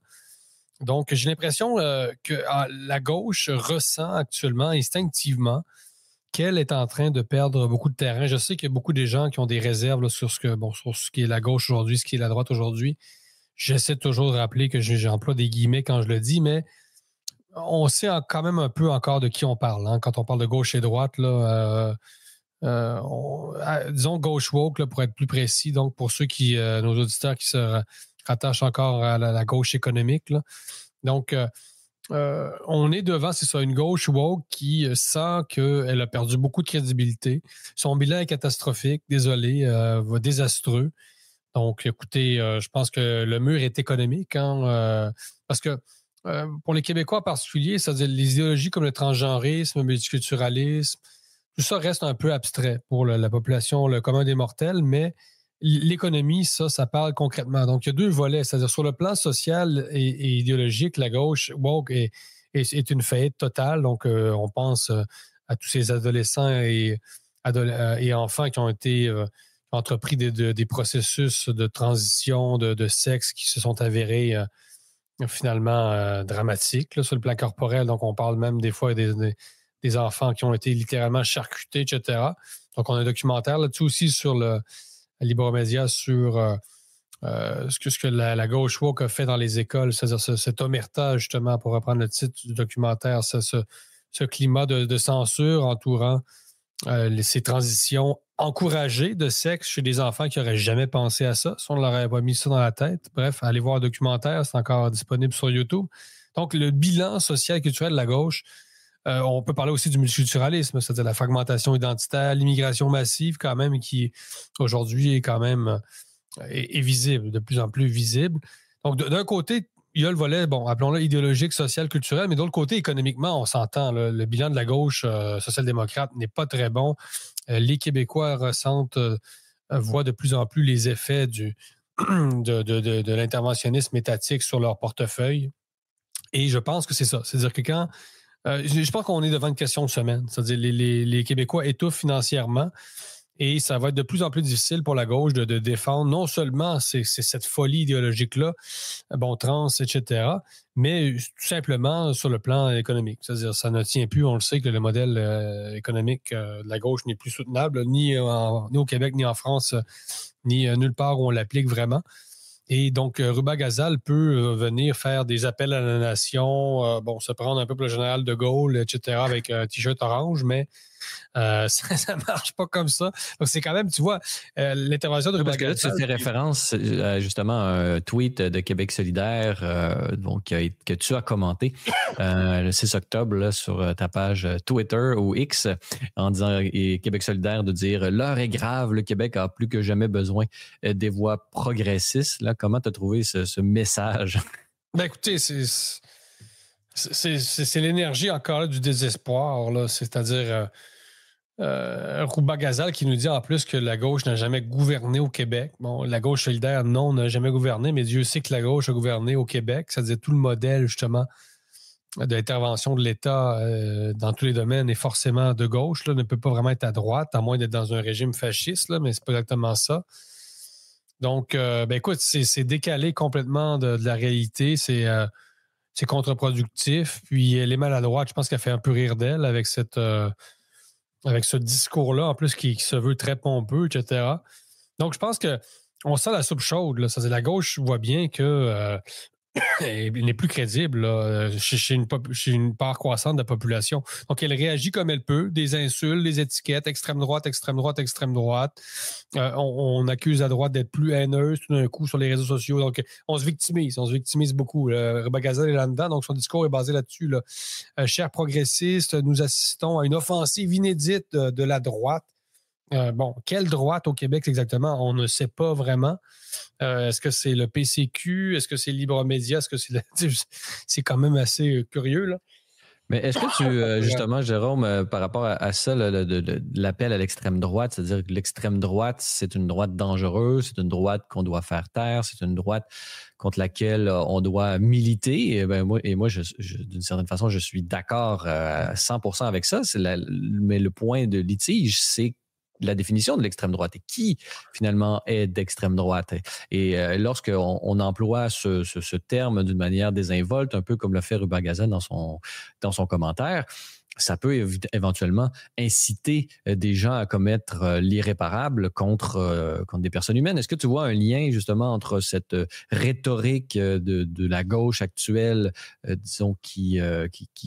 Donc, j'ai l'impression que la gauche ressent actuellement instinctivement qu'elle est en train de perdre beaucoup de terrain. Je sais qu'il y a beaucoup de gens qui ont des réserves là, sur ce qui est la gauche aujourd'hui, ce qui est la droite aujourd'hui. J'essaie toujours de rappeler que j'emploie des guillemets quand je le dis, mais on sait quand même un peu encore de qui on parle. Quand on parle de gauche et droite, là, disons gauche woke là, pour être plus précis. Donc, pour ceux nos auditeurs qui se rattachent encore à la gauche économique. Là. Donc, on est devant, c'est ça, une gauche woke qui sent qu'elle a perdu beaucoup de crédibilité. Son bilan est catastrophique, désolé, désastreux. Donc, écoutez, je pense que le mur est économique, parce que pour les Québécois en particulier, c'est-à-dire les idéologies comme le transgenrisme, le multiculturalisme, tout ça reste un peu abstrait pour la population, le commun des mortels, mais l'économie, ça parle concrètement. Donc, il y a deux volets, c'est-à-dire sur le plan social et idéologique, la gauche woke est une faillite totale. Donc, on pense à tous ces adolescents et enfants qui ont été entrepris des processus de transition de sexe qui se sont avérés finalement dramatiques là, sur le plan corporel. Donc, on parle même des fois des enfants qui ont été littéralement charcutés, etc. Donc, on a un documentaire là-dessus aussi sur Libéral sur ce que la gauche woke a fait dans les écoles, c'est-à-dire cette omerta, justement, pour reprendre le titre du documentaire, ce climat de censure entourant ces transitions encouragées de sexe chez des enfants qui n'auraient jamais pensé à ça, si on ne leur avait pas mis ça dans la tête. Bref, allez voir le documentaire, c'est encore disponible sur YouTube. Donc, le bilan social et culturel de la gauche, on peut parler aussi du multiculturalisme, c'est-à-dire la fragmentation identitaire, l'immigration massive quand même, qui aujourd'hui est quand même est visible, de plus en plus visible. Donc, d'un côté, il y a le volet, bon, appelons-le idéologique, social, culturel, mais de l'autre côté, économiquement, on s'entend, le bilan de la gauche social-démocrate n'est pas très bon. Les Québécois voient de plus en plus les effets de l'interventionnisme étatique sur leur portefeuille. Et je pense que c'est ça. C'est-à-dire que quand je pense qu'on est devant une question de semaine. C'est-à-dire les Québécois étouffent financièrement et ça va être de plus en plus difficile pour la gauche de défendre non seulement c'est cette folie idéologique-là, bon, trans, etc., mais tout simplement sur le plan économique. C'est-à-dire ça ne tient plus, on le sait, que le modèle économique de la gauche n'est plus soutenable, ni au Québec, ni en France, ni nulle part où on l'applique vraiment. Et donc, Ruba Gazal peut venir faire des appels à la nation, se prendre un peu pour le général de Gaulle, etc., avec un T-shirt orange, mais ça ne marche pas comme ça. Donc, c'est quand même, tu vois, l'intervention de Ruba Gazal... Parce que là, tu fais référence justement à un tweet de Québec solidaire que tu as commenté le 6 octobre là, sur ta page Twitter ou X en disant, et Québec solidaire de dire « L'heure est grave, le Québec a plus que jamais besoin des voix progressistes. » Là, comment tu as trouvé ce message? Ben écoutez, c'est l'énergie encore là, du désespoir, là. C'est-à-dire Ruba Gazal qui nous dit en plus que la gauche n'a jamais gouverné au Québec. Bon, la gauche solidaire, non, n'a jamais gouverné, mais Dieu sait que la gauche a gouverné au Québec. C'est-à-dire tout le modèle, justement, de l'intervention de l'État dans tous les domaines est forcément de gauche, là, ne peut pas vraiment être à droite, à moins d'être dans un régime fasciste, là, mais c'est pas exactement ça. Donc, écoute, c'est décalé complètement de la réalité. C'est contre-productif. Puis elle est maladroite. Je pense qu'elle fait un peu rire d'elle avec avec ce discours-là, en plus, qui se veut très pompeux, etc. Donc, je pense qu'on sent la soupe chaude. Là. C'est-à-dire, la gauche voit bien que elle n'est plus crédible là, chez une part croissante de la population. Donc, elle réagit comme elle peut, des insultes, des étiquettes, extrême droite, extrême droite, extrême droite. On accuse la droite d'être plus haineuse tout d'un coup sur les réseaux sociaux. Donc, on se victimise beaucoup. Ruba Gazal est là-dedans, donc son discours est basé là-dessus. Là. Chers progressistes, nous assistons à une offensive inédite de la droite. Quelle droite au Québec exactement? On ne sait pas vraiment. Est-ce que c'est le PCQ? Est-ce que c'est Libre Média? Est-ce que c'est quand même assez curieux, là. Mais est-ce que tu, justement, Jérôme, par rapport à ça, l'appel à l'extrême droite, c'est-à-dire que l'extrême droite, c'est une droite dangereuse, c'est une droite qu'on doit faire taire, c'est une droite contre laquelle on doit militer. Et moi, d'une certaine façon, je suis d'accord à 100% avec ça. Mais le point de litige, c'est la définition de l'extrême droite et qui finalement est d'extrême droite. Et lorsqu'on emploie ce terme d'une manière désinvolte, un peu comme l'a fait Ruba Gazal dans son commentaire, ça peut éventuellement inciter des gens à commettre l'irréparable contre des personnes humaines. Est-ce que tu vois un lien justement entre cette rhétorique de la gauche actuelle, disons, qui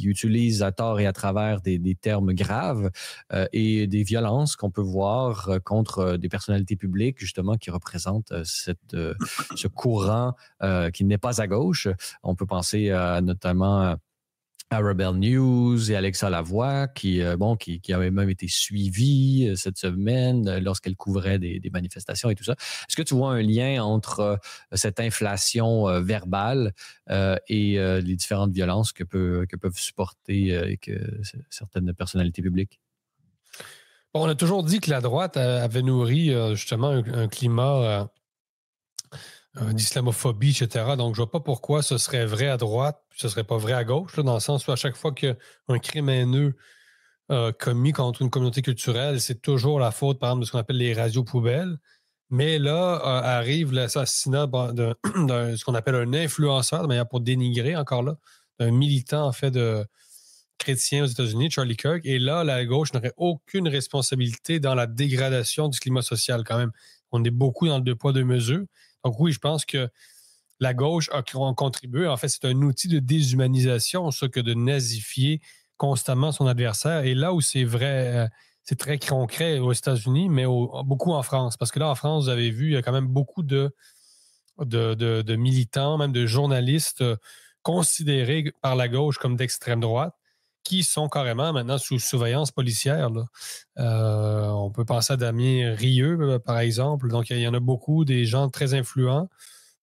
utilise à tort et à travers des termes graves et des violences qu'on peut voir contre des personnalités publiques justement qui représentent ce courant qui n'est pas à gauche? On peut penser notamment à Rebel News et Alexa Lavoie, qui avait même été suivie cette semaine lorsqu'elle couvrait des manifestations et tout ça. Est-ce que tu vois un lien entre cette inflation verbale et les différentes violences que peuvent supporter certaines personnalités publiques? Bon, on a toujours dit que la droite avait nourri justement un climat d'islamophobie, etc. Donc, je ne vois pas pourquoi ce serait vrai à droite, puis ce ne serait pas vrai à gauche, là, dans le sens où à chaque fois qu'il y a un crime haineux commis contre une communauté culturelle, c'est toujours la faute, par exemple, de ce qu'on appelle les radios poubelles. Mais là, arrive l'assassinat de ce qu'on appelle un influenceur, de manière pour dénigrer encore là, d'un militant en fait de chrétien aux États-Unis, Charlie Kirk. Et là, la gauche n'aurait aucune responsabilité dans la dégradation du climat social quand même. On est beaucoup dans le deux poids, deux mesures. Donc oui, je pense que la gauche a contribué. En fait, c'est un outil de déshumanisation, ça, que de nazifier constamment son adversaire. Et là où c'est vrai, c'est très concret aux États-Unis, mais beaucoup en France. Parce que là, en France, vous avez vu, il y a quand même beaucoup de militants, même de journalistes considérés par la gauche comme d'extrême droite, qui sont carrément maintenant sous surveillance policière. Là. On peut penser à Damien Rieu, par exemple. Donc, il y en a beaucoup, des gens très influents,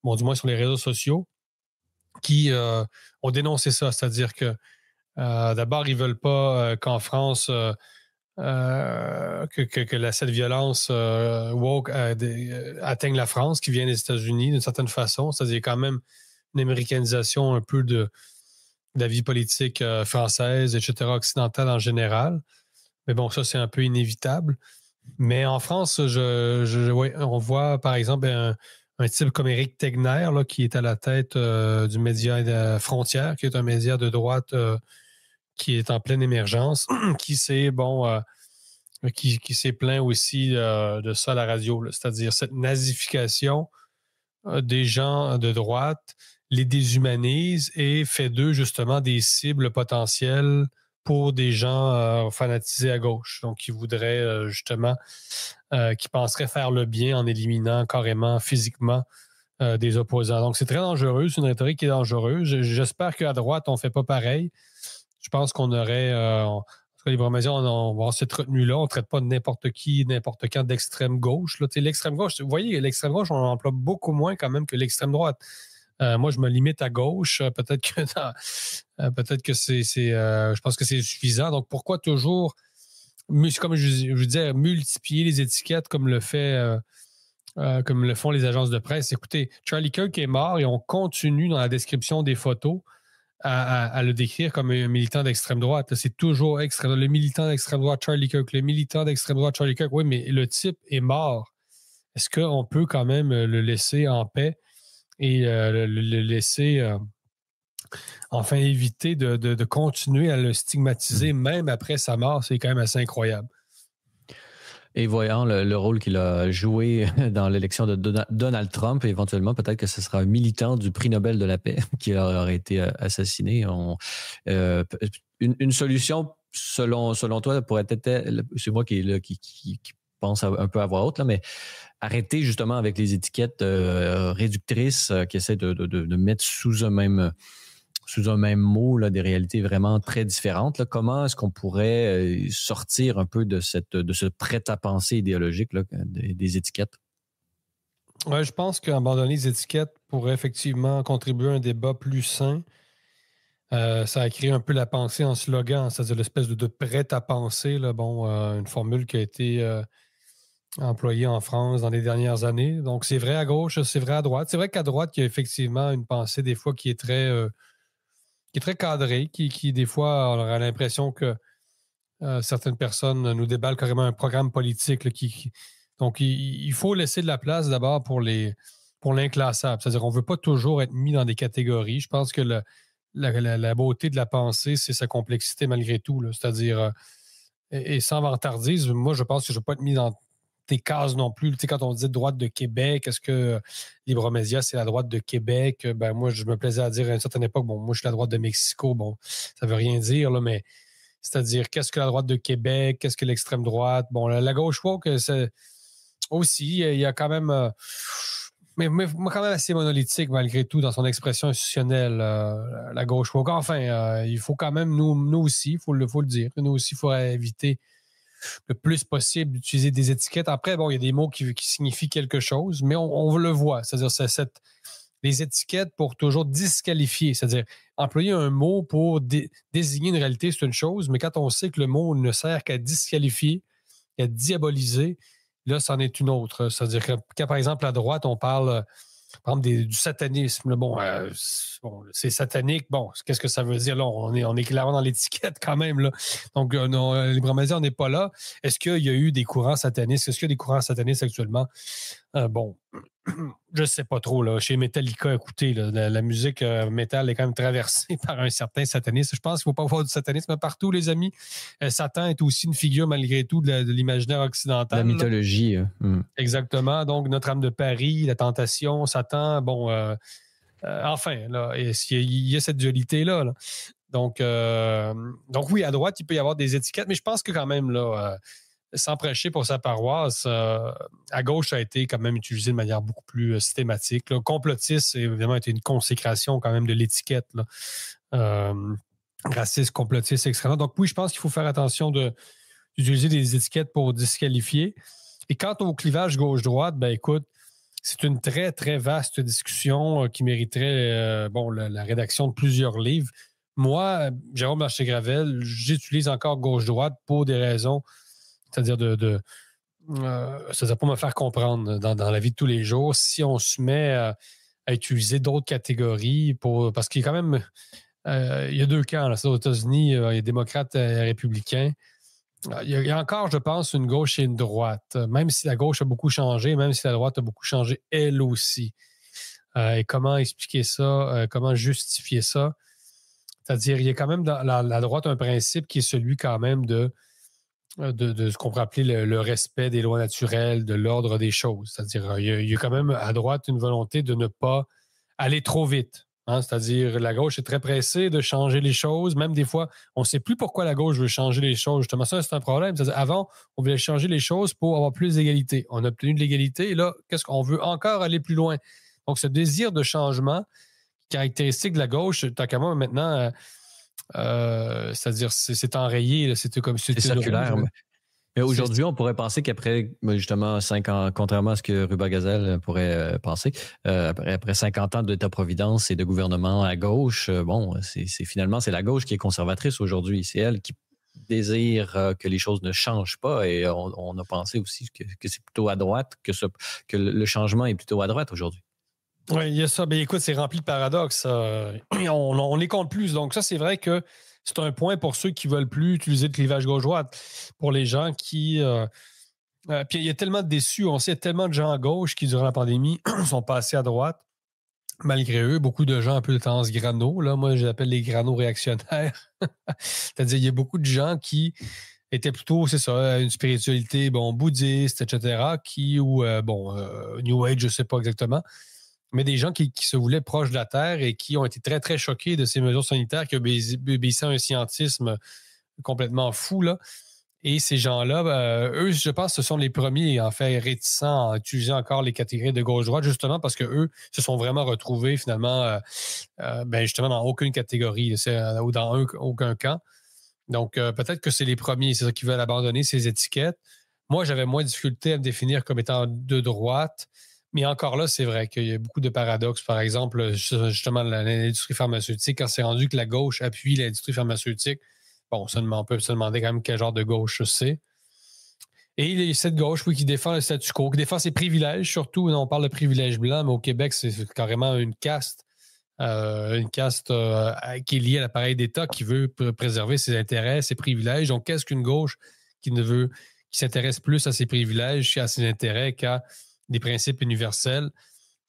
bon, du moins sur les réseaux sociaux, qui ont dénoncé ça. C'est-à-dire que d'abord, ils ne veulent pas qu'en France, cette violence woke atteigne la France, qui vient des États-Unis d'une certaine façon. C'est-à-dire quand même une américanisation un peu de la vie politique française, etc., occidentale en général. Mais bon, ça, c'est un peu inévitable. Mais en France, on voit, par exemple, un type comme Éric Tegner, là, qui est à la tête du média Frontières, qui est un média de droite qui est en pleine émergence, qui s'est plaint aussi de ça à la radio, là, c'est-à-dire cette nazification des gens de droite, les déshumanise et fait d'eux justement des cibles potentielles pour des gens fanatisés à gauche. Donc, qui voudraient justement, qui penseraient faire le bien en éliminant carrément physiquement des opposants. Donc, c'est très dangereux, c'est une rhétorique qui est dangereuse. J'espère qu'à droite, on ne fait pas pareil. Je pense qu'on aurait, en tout cas, les Brahmasiens, on va avoir cette retenue-là. On ne traite pas n'importe qui, n'importe quand d'extrême gauche. Là. L'extrême gauche, vous voyez, l'extrême gauche, on l'emploie beaucoup moins quand même que l'extrême droite. Moi, je me limite à gauche. Peut-être que je pense que c'est suffisant. Donc, pourquoi toujours, comme je disais, multiplier les étiquettes comme le font les agences de presse? Écoutez, Charlie Kirk est mort et on continue dans la description des photos à le décrire comme un militant d'extrême droite. Là, c'est toujours le militant d'extrême droite Charlie Kirk, le militant d'extrême droite Charlie Kirk. Oui, mais le type est mort. Est-ce qu'on peut quand même le laisser en paix et le laisser enfin éviter de continuer à le stigmatiser même après sa mort? C'est quand même assez incroyable. Et voyant le rôle qu'il a joué dans l'élection de Donald Trump, éventuellement, peut-être que ce sera un militant du prix Nobel de la paix qui aurait été assassiné. Une solution, selon toi, pourrait être, c'est moi qui pense un peu à voix haute, là, mais arrêter justement avec les étiquettes réductrices qui essaient de mettre sous un même mot là, des réalités vraiment très différentes. Là. Comment est-ce qu'on pourrait sortir un peu de ce prêt-à-penser idéologique là, des étiquettes? Ouais, je pense qu'abandonner les étiquettes pourrait effectivement contribuer à un débat plus sain. Ça a créé un peu la pensée en slogan, c'est-à-dire l'espèce de prêt-à-penser. Là, une formule qui a été employée en France dans les dernières années. Donc, c'est vrai à gauche, c'est vrai à droite. C'est vrai qu'à droite, il y a effectivement une pensée des fois qui est très cadrée, qui des fois, on aurait l'impression que certaines personnes nous déballent carrément un programme politique. Là, donc, il faut laisser de la place d'abord pour l'inclassable. C'est-à-dire qu'on ne veut pas toujours être mis dans des catégories. Je pense que la beauté de la pensée, c'est sa complexité malgré tout. Là. C'est-à-dire, et sans vantardise, moi, je pense que je ne veux pas être mis dans tes cases non plus. Tu sais, quand on dit droite de Québec, est-ce que Libromédia, c'est la droite de Québec? Ben, moi, je me plaisais à dire à une certaine époque, bon, moi, je suis la droite de Mexico. Bon, ça ne veut rien dire, là, mais c'est-à-dire, qu'est-ce que la droite de Québec? Qu'est-ce que l'extrême droite? Bon, la gauche woke, c'est aussi, il y a quand même Mais moi, quand même assez monolithique, malgré tout, dans son expression institutionnelle, la gauche woke. Enfin, il faut quand même, nous aussi, il faut le dire, nous aussi, il faudrait éviter le plus possible d'utiliser des étiquettes. Après, bon, il y a des mots qui signifient quelque chose, mais on le voit. C'est-à-dire, les étiquettes pour toujours disqualifier, c'est-à-dire employer un mot pour désigner une réalité, c'est une chose, mais quand on sait que le mot ne sert qu'à disqualifier, qu'à diaboliser, là, c'en est une autre. C'est-à-dire que quand, par exemple, à droite, on parle, par exemple, du satanisme. Bon, c'est satanique. Bon, qu'est-ce que ça veut dire? Là, on est clairement dans l'étiquette quand même. Là. Donc, librement dit, on n'est pas là. Est-ce qu'il y a eu des courants satanistes? Est-ce qu'il y a des courants satanistes actuellement? Bon, je sais pas trop. Là. Chez Metallica, écoutez, là, la musique métal est quand même traversée par un certain satanisme. Je pense qu'il ne faut pas avoir du satanisme partout, les amis. Satan est aussi une figure, malgré tout, de l'imaginaire occidental. La mythologie. Exactement. Donc, Notre-Dame de Paris, la tentation, Satan, bon, enfin, là, il y a cette dualité-là. Là. Donc, oui, à droite, il peut y avoir des étiquettes, mais je pense que quand même, là, sans prêcher pour sa paroisse, à gauche, ça a été quand même utilisé de manière beaucoup plus systématique. Là. Complotiste, c'est évidemment été une consécration quand même de l'étiquette. Raciste, complotiste, etc. Donc oui, je pense qu'il faut faire attention d'utiliser des étiquettes pour disqualifier. Et quant au clivage gauche-droite, ben écoute, c'est une très, très vaste discussion qui mériterait la rédaction de plusieurs livres. Moi, Jérôme Larcher-Gravel, j'utilise encore gauche-droite pour des raisons, c'est-à-dire c'est-à-dire pour me faire comprendre dans la vie de tous les jours. Si on se met à utiliser d'autres catégories, parce qu'il y a quand même il y a deux camps. Là. Aux États-Unis, il y a démocrates et républicains. Il y a encore, je pense, une gauche et une droite. Même si la gauche a beaucoup changé, même si la droite a beaucoup changé, elle aussi. Et comment expliquer ça? Comment justifier ça? C'est-à-dire, il y a quand même dans la droite un principe qui est celui quand même de ce qu'on pourrait appeler le respect des lois naturelles, de l'ordre des choses. C'est-à-dire, il y a quand même à droite une volonté de ne pas aller trop vite. Hein? C'est-à-dire, la gauche est très pressée de changer les choses. Même des fois, on ne sait plus pourquoi la gauche veut changer les choses. Justement, ça, c'est un problème. C'est-à-dire, avant, on voulait changer les choses pour avoir plus d'égalité. On a obtenu de l'égalité et là, qu'est-ce qu'on veut encore aller plus loin? Donc, ce désir de changement, caractéristique de la gauche, tant qu'à moi, maintenant, c'est-à-dire, c'est enrayé. C'est comme c'est circulaire. Mais aujourd'hui, on pourrait penser qu'après, justement, 5 ans, contrairement à ce que Ruba Gazelle pourrait penser, après 50 ans d'État-providence et de gouvernement à gauche, finalement, c'est la gauche qui est conservatrice aujourd'hui. C'est elle qui désire que les choses ne changent pas. Et on a pensé aussi que c'est plutôt à droite, que le changement est plutôt à droite aujourd'hui. Oui, il y a ça. Mais écoute, c'est rempli de paradoxes. On les compte plus. Donc, ça, c'est vrai que c'est un point pour ceux qui ne veulent plus utiliser le clivage gauche-droite. Pour les gens qui. Puis il y a tellement de déçus. On sait tellement de gens à gauche qui, durant la pandémie, sont passés à droite. Malgré eux, beaucoup de gens un peu de tendance grano. Là, moi, je les appelle les granos réactionnaires. C'est-à-dire, il y a beaucoup de gens qui étaient plutôt, c'est ça, une spiritualité bouddhiste, etc., New Age, je ne sais pas exactement. Mais des gens qui se voulaient proches de la Terre et qui ont été très, très choqués de ces mesures sanitaires qui obéissaient à un scientisme complètement fou. Là. Et ces gens-là, eux, je pense, ce sont les premiers, en fait, réticents à utiliser encore les catégories de gauche-droite, justement parce qu'eux se sont vraiment retrouvés, finalement, justement, dans aucune catégorie ou dans aucun camp. Donc, peut-être que c'est les premiers, c'est ça qui veulent abandonner ces étiquettes. Moi, j'avais moins de difficulté à me définir comme étant de droite. Mais encore là, c'est vrai qu'il y a beaucoup de paradoxes. Par exemple, justement, l'industrie pharmaceutique, quand c'est rendu que la gauche appuie l'industrie pharmaceutique, bon, on peut se demander quand même quel genre de gauche c'est. Et il y a cette gauche, oui, qui défend le statu quo, qui défend ses privilèges, surtout, on parle de privilèges blancs, mais au Québec, c'est carrément une caste qui est liée à l'appareil d'État qui veut préserver ses intérêts, ses privilèges. Donc, qu'est-ce qu'une gauche qui s'intéresse plus à ses privilèges, à ses intérêts qu'à des principes universels?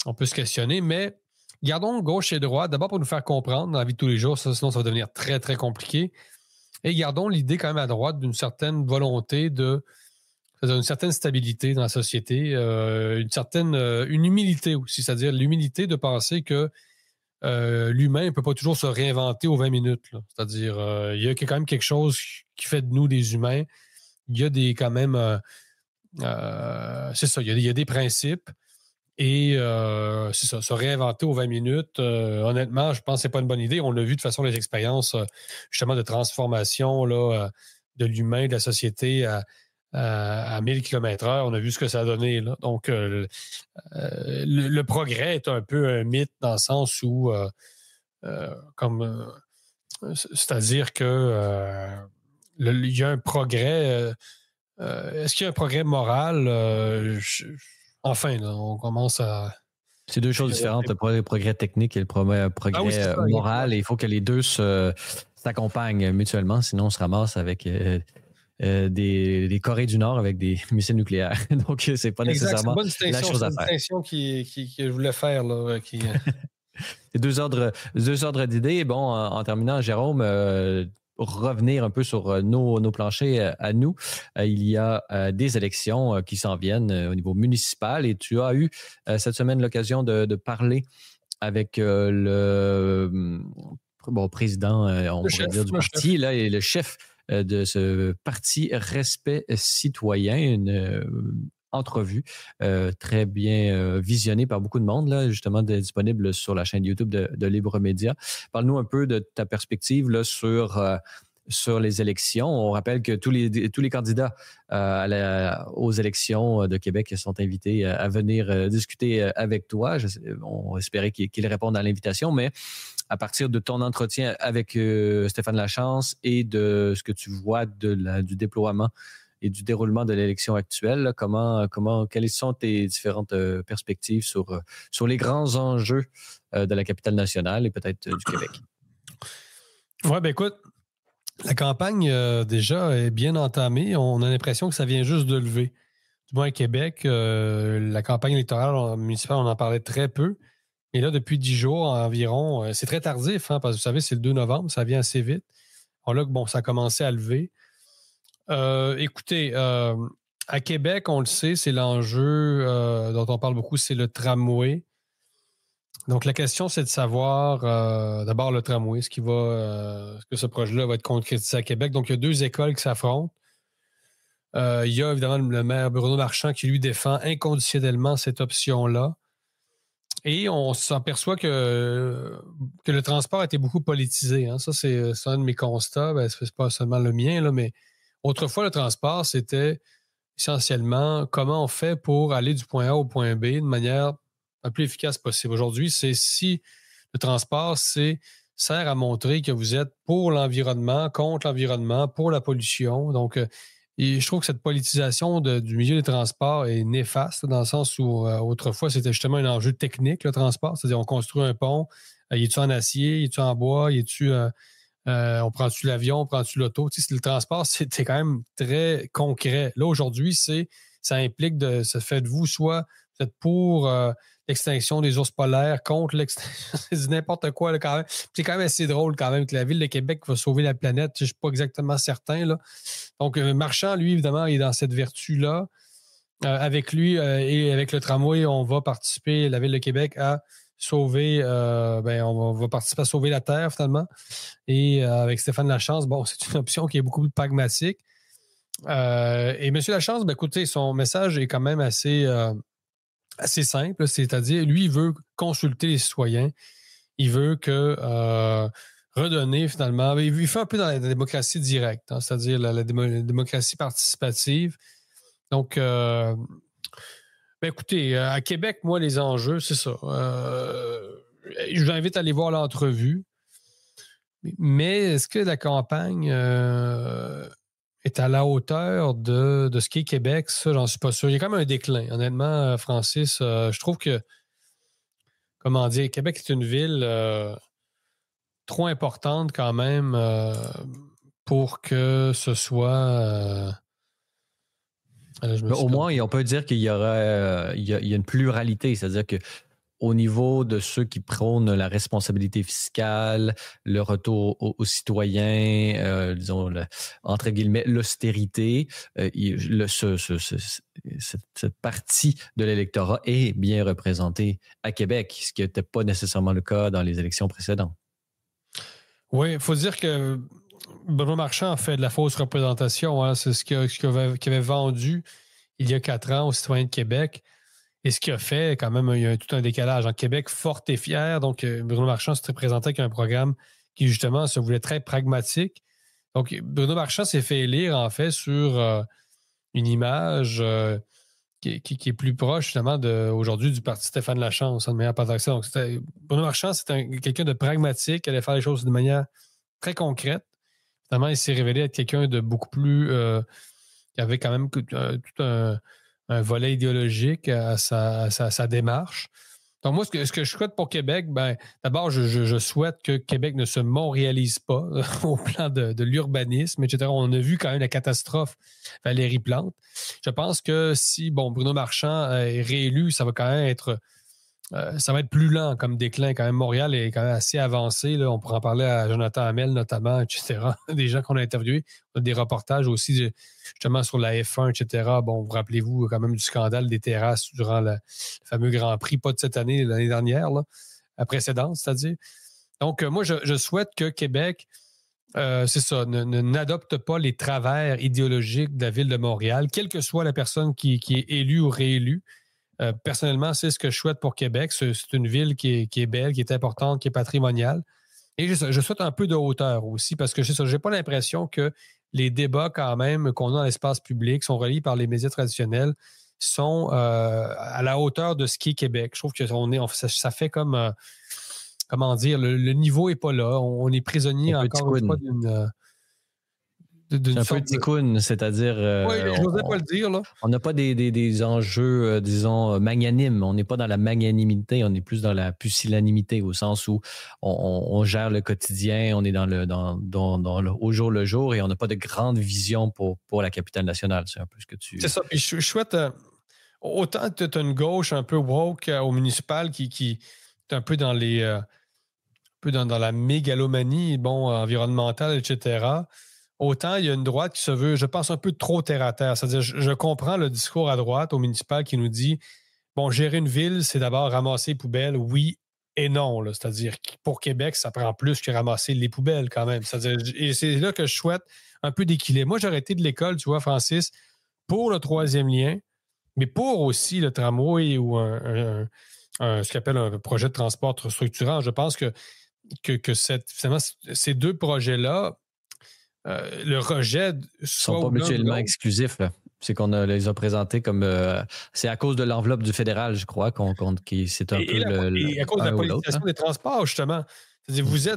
On peut se questionner, mais gardons gauche et droite, d'abord pour nous faire comprendre dans la vie de tous les jours, sinon ça va devenir très, très compliqué. Et gardons l'idée quand même à droite d'une certaine volonté une certaine stabilité dans la société, une humilité aussi, c'est-à-dire l'humilité de penser que l'humain ne peut pas toujours se réinventer aux 20 minutes. Là. C'est-à-dire, il y a quand même quelque chose qui fait de nous des humains. Il y a des quand même... c'est ça, il y a des principes Et c'est ça, se réinventer aux 20 minutes, honnêtement, je pense que ce n'est pas une bonne idée. On a vu de toute façon les expériences justement de transformation là, de l'humain, de la société à 1000 km/h. On a vu ce que ça a donné. Là. Donc, le progrès est un peu un mythe dans le sens où, c'est-à-dire que il y a un progrès. Est-ce qu'il y a un progrès moral? Enfin, là, on commence à... C'est deux choses différentes, le progrès technique et le progrès moral. Et il faut que les deux s'accompagnent mutuellement, sinon on se ramasse avec des Corées du Nord avec des missiles nucléaires. Donc, c'est pas nécessairement la chose à faire. C'est une distinction que je voulais faire. Là, C'est deux ordres d'idées. Bon, en terminant, Jérôme, revenir un peu sur nos planchers à nous. Il y a des élections qui s'en viennent au niveau municipal et tu as eu cette semaine l'occasion de parler avec le président, on pourrait dire, du parti, là, et le chef de ce parti Respect citoyen, une entrevue très bien visionnée par beaucoup de monde, là, justement disponible sur la chaîne YouTube de Libre Média. Parle-nous un peu de ta perspective là, sur les élections. On rappelle que tous les candidats aux élections de Québec sont invités à venir discuter avec toi. On espérait qu'ils répondent à l'invitation, mais à partir de ton entretien avec Stéphane Lachance et de ce que tu vois du déploiement et du déroulement de l'élection actuelle, là, quelles sont tes différentes perspectives sur les grands enjeux de la capitale nationale et peut-être du Québec? Oui, bien écoute, la campagne déjà est bien entamée. On a l'impression que ça vient juste de lever. Du moins à Québec, la campagne électorale municipale, on en parlait très peu. Et là, depuis 10 jours environ, c'est très tardif, hein, parce que vous savez, c'est le 2 novembre, ça vient assez vite. Alors là, bon, ça a commencé à lever. Écoutez, à Québec, on le sait, c'est l'enjeu dont on parle beaucoup, c'est le tramway. Donc, la question, c'est de savoir d'abord le tramway, est-ce que ce projet-là va être concrétisé à Québec? Donc, il y a deux écoles qui s'affrontent. Il y a évidemment le maire Bruno Marchand qui, lui, défend inconditionnellement cette option-là. Et on s'aperçoit que le transport a été beaucoup politisé. Hein. Ça, c'est un de mes constats. Ben, c'est pas seulement le mien, là, mais autrefois, le transport, c'était essentiellement comment on fait pour aller du point A au point B de manière la plus efficace possible. Aujourd'hui, c'est si le transport sert à montrer que vous êtes pour l'environnement, contre l'environnement, pour la pollution. Donc, et je trouve que cette politisation du milieu des transports est néfaste dans le sens où autrefois, c'était justement un enjeu technique, le transport. C'est-à-dire, on construit un pont, il est-tu en acier, il est-tu en bois, il est-tu... on prend-tu l'avion, on prend-tu l'auto? Tu sais, le transport, c'était quand même très concret. Là, aujourd'hui, ça implique ça fait de vous, soit vous êtes pour l'extinction des ours polaires, contre l'extinction, c'est n'importe quoi là, quand même. C'est quand même assez drôle quand même que la Ville de Québec va sauver la planète. Je ne suis pas exactement certain. Là. Donc, Marchand, lui, évidemment, il est dans cette vertu-là. Avec lui et avec le tramway, on va participer, la Ville de Québec, à sauver, on va participer à sauver la Terre, finalement. Et avec Stéphane Lachance, bon, c'est une option qui est beaucoup plus pragmatique. Et M. Lachance, écoutez, son message est quand même assez simple, c'est-à-dire, lui, il veut consulter les citoyens. Il veut redonner, finalement, il fait un peu dans la démocratie directe, hein, c'est-à-dire la démocratie participative. Donc, écoutez, à Québec, moi, les enjeux, c'est ça. Je vous invite à aller voir l'entrevue. Mais est-ce que la campagne est à la hauteur de ce qu'est Québec? Ça, j'en suis pas sûr. Il y a quand même un déclin. Honnêtement, Francis, je trouve que, comment dire, Québec est une ville trop importante quand même pour que ce soit... Au moins, on peut dire qu'il y aura il y a une pluralité, c'est-à-dire que au niveau de ceux qui prônent la responsabilité fiscale, le retour aux citoyens, disons, entre guillemets, l'austérité, cette partie de l'électorat est bien représentée à Québec, ce qui n'était pas nécessairement le cas dans les élections précédentes. Oui, il faut dire que Bruno Marchand a fait de la fausse représentation. Hein. C'est ce qu'il avait vendu il y a 4 ans aux citoyens de Québec. Et ce qu'il a fait, quand même, il y a tout un décalage. En Québec, fort et fier. Donc, Bruno Marchand s'était présenté avec un programme qui, justement, se voulait très pragmatique. Donc, Bruno Marchand s'est fait élire, en fait, sur une image qui est plus proche, justement, aujourd'hui du parti Stéphane Lachance, de manière paradoxale. Donc, Bruno Marchand, c'est quelqu'un de pragmatique, qui allait faire les choses de manière très concrète. Finalement, il s'est révélé être quelqu'un de beaucoup plus... qui avait quand même tout un volet idéologique à sa démarche. Donc, moi, ce que je souhaite pour Québec, d'abord, je souhaite que Québec ne se montréalise pas au plan de l'urbanisme, etc. On a vu quand même la catastrophe Valérie Plante. Je pense que si, Bruno Marchand est réélu, ça va quand même être... ça va être plus lent comme déclin. Quand même, Montréal est quand même assez avancé. Là. On pourra en parler à Jonathan Hamel, notamment, etc. Des gens qu'on a interviewés. On a des reportages aussi, justement, sur la F1, etc. Bon, vous rappelez-vous quand même du scandale des terrasses durant le fameux Grand Prix, pas de cette année, l'année dernière, là, la précédente, c'est-à-dire. Donc, moi, je souhaite que Québec, c'est ça, n'adopte pas les travers idéologiques de la ville de Montréal, quelle que soit la personne qui est élue ou réélue. Personnellement, c'est ce que je souhaite pour Québec. C'est une ville qui est belle, qui est importante, qui est patrimoniale. Et je souhaite un peu de hauteur aussi, parce que je n'ai pas l'impression que les débats quand même qu'on a dans l'espace public sont reliés par les médias traditionnels sont à la hauteur de ce qu'est Québec. Je trouve que ça fait comme, comment dire, le niveau n'est pas là. On est prisonnier encore une fois d'une c'est un peu ticoun, c'est-à-dire... oui, je n'osais pas le dire, là. On n'a pas des enjeux, disons, magnanimes. On n'est pas dans la magnanimité, on est plus dans la pusillanimité, au sens où on gère le quotidien, on est au jour le jour et on n'a pas de grande vision pour la capitale nationale. C'est un peu ce que tu... C'est ça. Puis je souhaite... autant tu as une gauche un peu woke au municipal qui est un peu dans dans la mégalomanie, environnementale, etc., autant il y a une droite qui se veut, je pense, un peu trop terre-à-terre. C'est-à-dire, je comprends le discours à droite, au municipal, qui nous dit, gérer une ville, c'est d'abord ramasser les poubelles, oui et non. Là. C'est-à-dire, pour Québec, ça prend plus que ramasser les poubelles quand même. C'est-à-dire, et c'est là que je souhaite un peu d'équilibre. Moi, j'aurais été de l'école, tu vois, Francis, pour le troisième lien, mais pour aussi le tramway ou ce qu'on appelle un projet de transport structurant. Je pense que finalement, ces deux projets-là, le rejet sont pas mutuellement exclusifs. Là. C'est qu'on les a présentés comme... c'est à cause de l'enveloppe du fédéral, je crois, c'est un peu et à cause de la politisation des transports, justement. C'est-à-dire, vous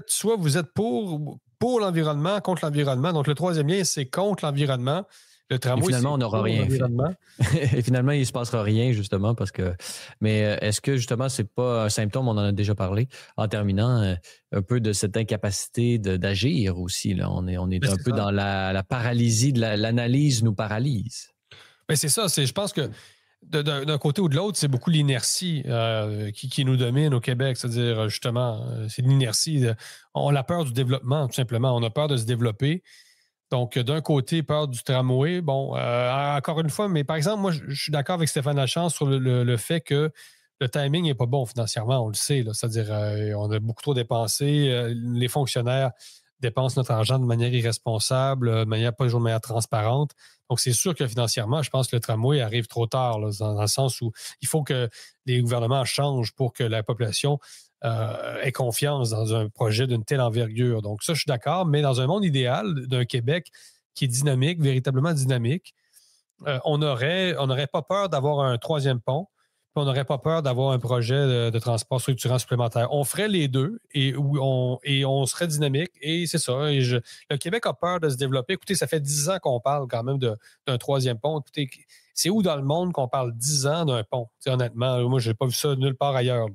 êtes pour l'environnement, contre l'environnement. Donc, le troisième lien, c'est contre l'environnement. Le tramway, et finalement, on n'aura rien fait. Et finalement, il ne se passera rien, justement, parce que... Mais est-ce que, justement, c'est pas un symptôme, on en a déjà parlé, en terminant, un peu de cette incapacité d'agir aussi, là. On est un peu dans la paralysie, l'analyse nous paralyse. Mais c'est ça, je pense que d'un côté ou de l'autre, c'est beaucoup l'inertie qui nous domine au Québec. C'est-à-dire, justement, c'est l'inertie. On a peur du développement, tout simplement. On a peur de se développer. Donc, d'un côté, peur du tramway. Encore une fois, mais par exemple, moi, je suis d'accord avec Stéphane Lachance sur le fait que le timing n'est pas bon financièrement, on le sait. Là. C'est-à-dire, on a beaucoup trop dépensé. Les fonctionnaires dépensent notre argent de manière irresponsable, pas toujours de manière transparente. Donc, c'est sûr que financièrement, je pense que le tramway arrive trop tard, là, dans le sens où il faut que les gouvernements changent pour que la population ait confiance dans un projet d'une telle envergure. Donc, ça, je suis d'accord, mais dans un monde idéal d'un Québec qui est dynamique, véritablement dynamique, on n'aurait pas peur d'avoir un troisième pont, puis on n'aurait pas peur d'avoir un projet de transport structurant supplémentaire. On ferait les deux et on serait dynamique et c'est ça. Le Québec a peur de se développer. Écoutez, ça fait 10 ans qu'on parle quand même d'un troisième pont. Écoutez, c'est où dans le monde qu'on parle 10 ans d'un pont? T'sais, honnêtement, moi, je n'ai pas vu ça nulle part ailleurs.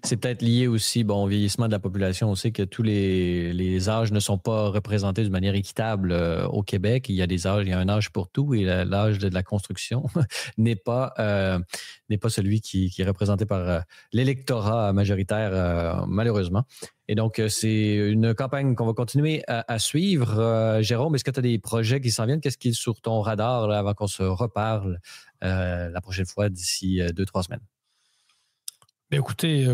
C'est peut-être lié aussi au vieillissement de la population. On sait que tous les âges ne sont pas représentés de manière équitable au Québec. Il y a un âge pour tout et l'âge de la construction n'est pas celui qui est représenté par l'électorat majoritaire, malheureusement. Et donc, c'est une campagne qu'on va continuer à suivre. Jérôme, est-ce que tu as des projets qui s'en viennent? Qu'est-ce qui est sur ton radar là, avant qu'on se reparle la prochaine fois d'ici 2-3 semaines? Écoutez,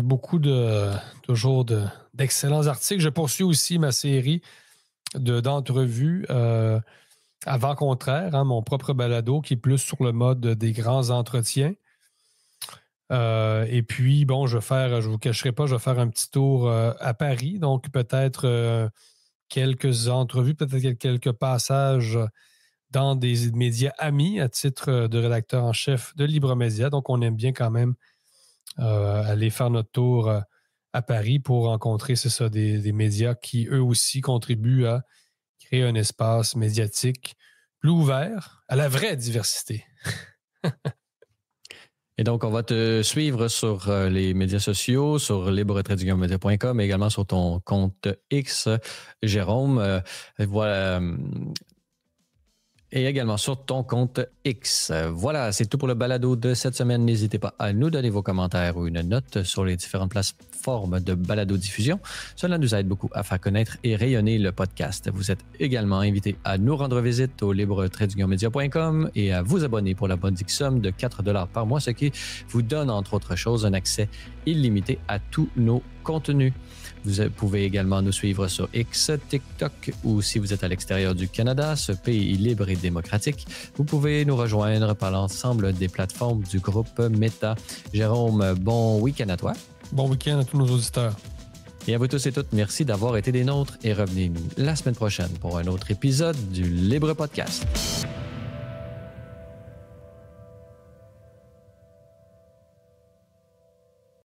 toujours d'excellents articles. Je poursuis aussi ma série d'entrevues Avant contraire, hein, mon propre balado qui est plus sur le mode des grands entretiens. Et puis, bon, je ne vous cacherai pas, je vais faire un petit tour à Paris. Donc, peut-être quelques entrevues, peut-être quelques passages dans des médias amis à titre de rédacteur en chef de Libre Média. Donc, on aime bien quand même aller faire notre tour à Paris pour rencontrer, c'est ça, des médias qui, eux aussi, contribuent à créer un espace médiatique plus ouvert à la vraie diversité. Et donc, on va te suivre sur les médias sociaux, sur libre-media.com, mais également sur ton compte X, Jérôme. Voilà. Et également sur ton compte X. Voilà, c'est tout pour le balado de cette semaine. N'hésitez pas à nous donner vos commentaires ou une note sur les différentes plateformes de balado-diffusion. Cela nous aide beaucoup à faire connaître et rayonner le podcast. Vous êtes également invité à nous rendre visite au libre-media.com et à vous abonner pour la modique somme de 4 $ par mois, ce qui vous donne, entre autres choses, un accès illimité à tous nos contenus. Vous pouvez également nous suivre sur X, TikTok ou si vous êtes à l'extérieur du Canada, ce pays libre et démocratique, vous pouvez nous rejoindre par l'ensemble des plateformes du groupe Meta. Jérôme, bon week-end à toi. Bon week-end à tous nos auditeurs. Et à vous tous et toutes, merci d'avoir été des nôtres et revenez-nous la semaine prochaine pour un autre épisode du Libre Podcast.